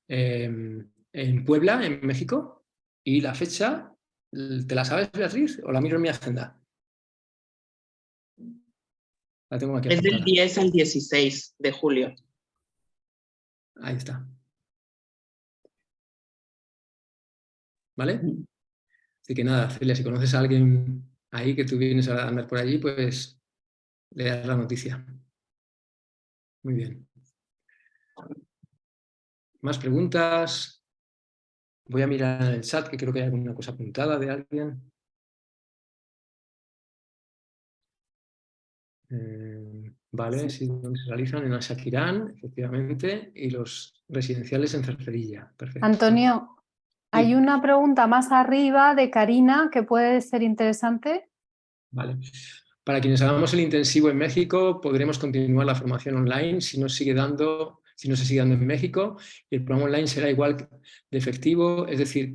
en Puebla, en México, y la fecha, ¿te la sabes, Beatriz? ¿O la miro en mi agenda? La tengo aquí Es apuntada. del 10 al 16 de julio. Ahí está. ¿Vale? Así que nada, Celia, si conoces a alguien ahí que tú vienes a andar por allí, pues le das la noticia. Muy bien. ¿Más preguntas? Voy a mirar en el chat, que creo que hay alguna cosa apuntada de alguien. Vale, sí, donde se realizan en Asaquirán, efectivamente, y los residenciales en Cercerilla. Perfecto. Antonio, hay Sí. una pregunta más arriba de Karina que puede ser interesante. Vale. Para quienes hagamos el intensivo en México, podremos continuar la formación online si no se sigue dando en México, y el programa online será igual de efectivo, es decir,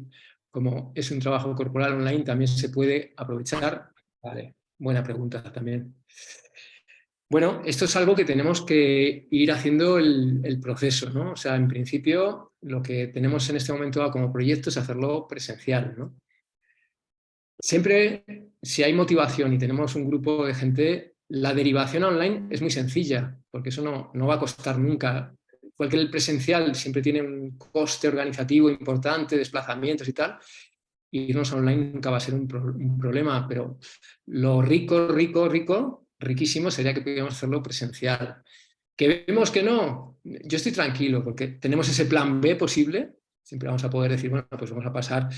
como es un trabajo corporal online, también se puede aprovechar. Vale, buena pregunta también. Bueno, esto es algo que tenemos que ir haciendo el proceso, ¿no? O sea, en principio, lo que tenemos en este momento como proyecto es hacerlo presencial, ¿no? Siempre, si hay motivación y tenemos un grupo de gente, la derivación online es muy sencilla, porque eso no va a costar nunca. Cualquier presencial siempre tiene un coste organizativo importante, desplazamientos y tal, y irnos online nunca va a ser un problema, pero lo riquísimo sería que pudiéramos hacerlo presencial. ¿Que vemos que no? Yo estoy tranquilo, porque tenemos ese plan B posible, siempre vamos a poder decir, bueno, pues vamos a pasar.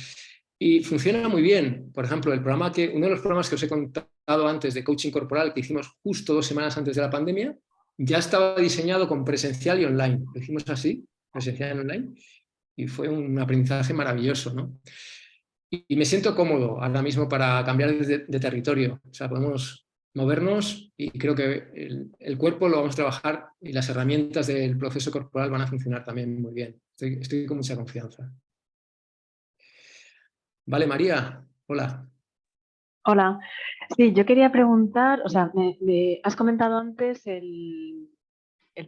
Y funciona muy bien. Por ejemplo, uno de los programas que os he contado antes de coaching corporal que hicimos justo 2 semanas antes de la pandemia, ya estaba diseñado con presencial y online. Lo hicimos así, presencial y online, y fue un aprendizaje maravilloso, ¿no? Y me siento cómodo ahora mismo para cambiar de territorio. O sea, podemos movernos y creo que el cuerpo lo vamos a trabajar y las herramientas del proceso corporal van a funcionar también muy bien. Estoy con mucha confianza. Vale, María, hola. Hola, sí, yo quería preguntar, o sea, me has comentado antes el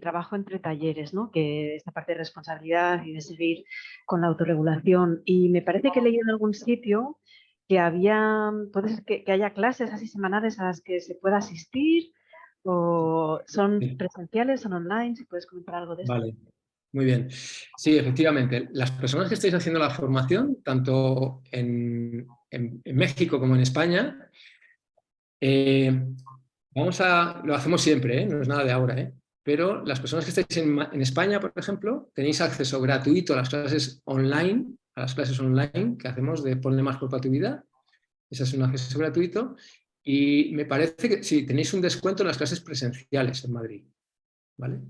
trabajo entre talleres, ¿no? Que esta parte de responsabilidad y de seguir con la autorregulación. Y me parece que he leído en algún sitio que puede ser que haya clases así semanales a las que se pueda asistir, o son Sí. presenciales, son online, si puedes comentar algo de esto. Vale, muy bien. Sí, efectivamente, las personas que estáis haciendo la formación, tanto en México como en España, lo hacemos siempre, no es nada de ahora, pero las personas que estáis en España, por ejemplo, tenéis acceso gratuito a las clases online, que hacemos de Ponle Más Cuerpo a tu Vida. Ese es un acceso gratuito. Y me parece que sí, tenéis un descuento en las clases presenciales en Madrid, ¿vale?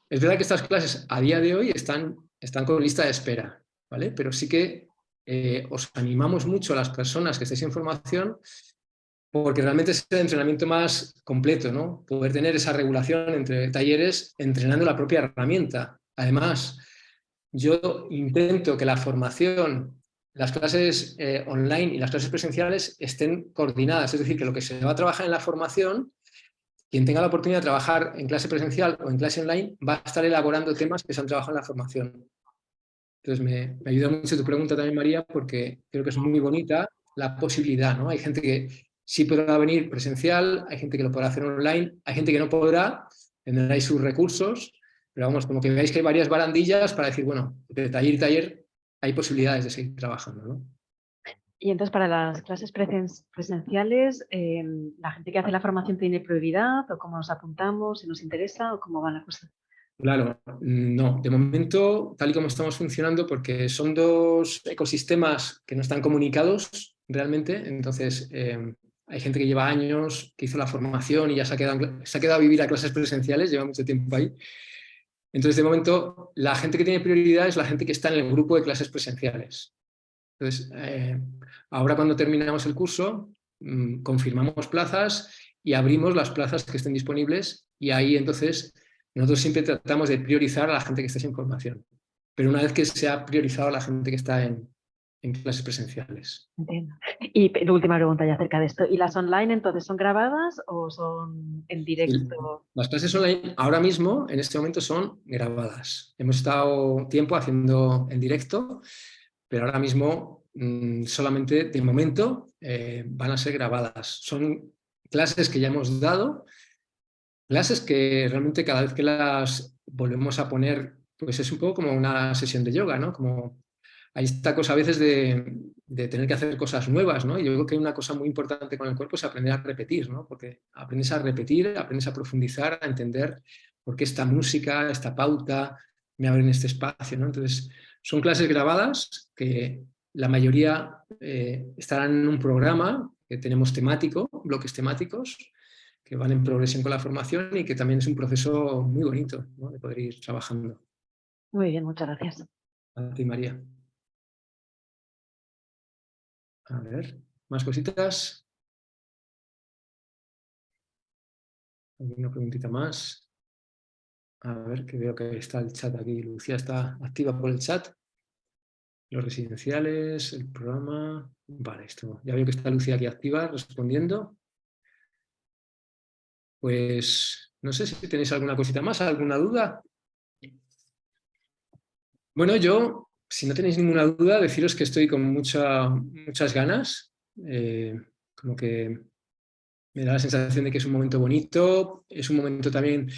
Es verdad que estas clases a día de hoy están con lista de espera, ¿vale? Pero sí que os animamos mucho a las personas que estáis en formación, porque realmente es el entrenamiento más completo, ¿no? Poder tener esa regulación entre talleres entrenando la propia herramienta. Además, yo intento que la formación, las clases online y las clases presenciales estén coordinadas, es decir, que lo que se va a trabajar en la formación, quien tenga la oportunidad de trabajar en clase presencial o en clase online va a estar elaborando temas que se han trabajado en la formación. Entonces me ayuda mucho tu pregunta también, María, porque creo que es muy bonita la posibilidad, ¿no? Hay gente que sí podrá venir presencial, hay gente que lo podrá hacer online, hay gente que no podrá, tendréis sus recursos, pero vamos, como que veáis que hay varias barandillas para decir, bueno, de taller y taller hay posibilidades de seguir trabajando, ¿no? Y entonces para las clases presenciales, ¿la gente que hace la formación tiene prioridad o cómo nos apuntamos, si nos interesa o cómo va la cosa? Claro, no. De momento, tal y como estamos funcionando, porque son 2 ecosistemas que no están comunicados realmente, entonces hay gente que lleva años, que hizo la formación y ya se ha quedado a vivir a clases presenciales, lleva mucho tiempo ahí. Entonces, de momento, la gente que tiene prioridad es la gente que está en el grupo de clases presenciales. Entonces, ahora cuando terminamos el curso, confirmamos plazas y abrimos las plazas que estén disponibles y ahí entonces nosotros siempre tratamos de priorizar a la gente que está sin formación. Pero una vez que se ha priorizado a la gente que está en clases presenciales. Entiendo. Y la última pregunta ya acerca de esto. ¿Y las online entonces son grabadas o son en directo? Las clases online ahora mismo, en este momento, son grabadas. Hemos estado tiempo haciendo en directo, pero ahora mismo solamente de momento van a ser grabadas. Son clases que ya hemos dado, clases que realmente cada vez que las volvemos a poner, pues es un poco como una sesión de yoga, ¿no? Como hay esta cosa a veces de tener que hacer cosas nuevas, ¿no? Y yo creo que hay una cosa muy importante con el cuerpo es aprender a repetir, ¿no? Porque aprendes a repetir, aprendes a profundizar, a entender por qué esta música, esta pauta me abre en este espacio, ¿no? Entonces, son clases grabadas que la mayoría estarán en un programa que tenemos temático, bloques temáticos, que van en progresión con la formación y que también es un proceso muy bonito, ¿no? De poder ir trabajando. Muy bien, muchas gracias. A ti, María. A ver, ¿más cositas? ¿Alguna preguntita más? A ver, que veo que está el chat aquí. Lucía está activa por el chat. Los residenciales, el programa... Vale, esto. Ya veo que está Lucía aquí activa respondiendo. Pues no sé si tenéis alguna cosita más, alguna duda. Bueno, yo, si no tenéis ninguna duda, deciros que estoy con muchas ganas. Como que me da la sensación de que es un momento bonito, es un momento también,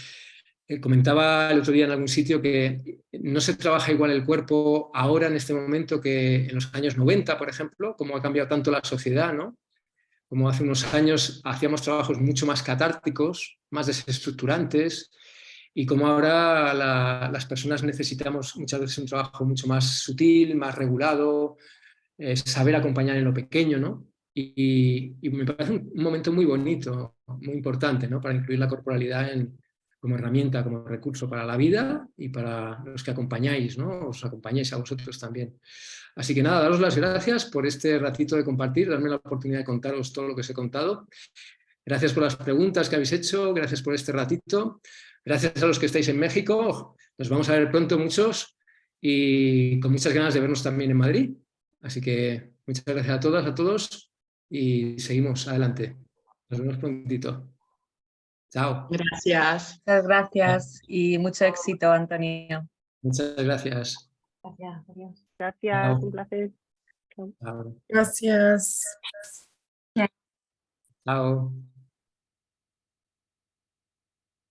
comentaba el otro día en algún sitio que no se trabaja igual el cuerpo ahora en este momento que en los años 90, por ejemplo, como ha cambiado tanto la sociedad, ¿no? Como hace unos años hacíamos trabajos mucho más catárticos, más desestructurantes, y como ahora las personas necesitamos muchas veces un trabajo mucho más sutil, más regulado, saber acompañar en lo pequeño, ¿no? Y me parece un momento muy bonito, muy importante, ¿no? Para incluir la corporalidad como herramienta, como recurso para la vida y para los que acompañáis, ¿no? Os acompañáis a vosotros también. Así que nada, daros las gracias por este ratito de compartir, darme la oportunidad de contaros todo lo que os he contado. Gracias por las preguntas que habéis hecho, gracias por este ratito. Gracias a los que estáis en México. Nos vamos a ver pronto muchos y con muchas ganas de vernos también en Madrid. Así que muchas gracias a todas, a todos y seguimos adelante. Nos vemos prontito. Chao. Gracias. Muchas gracias y mucho éxito, Antonio. Muchas gracias. Gracias, adiós. Gracias, Chao. un placer. Chao. Gracias. Chao.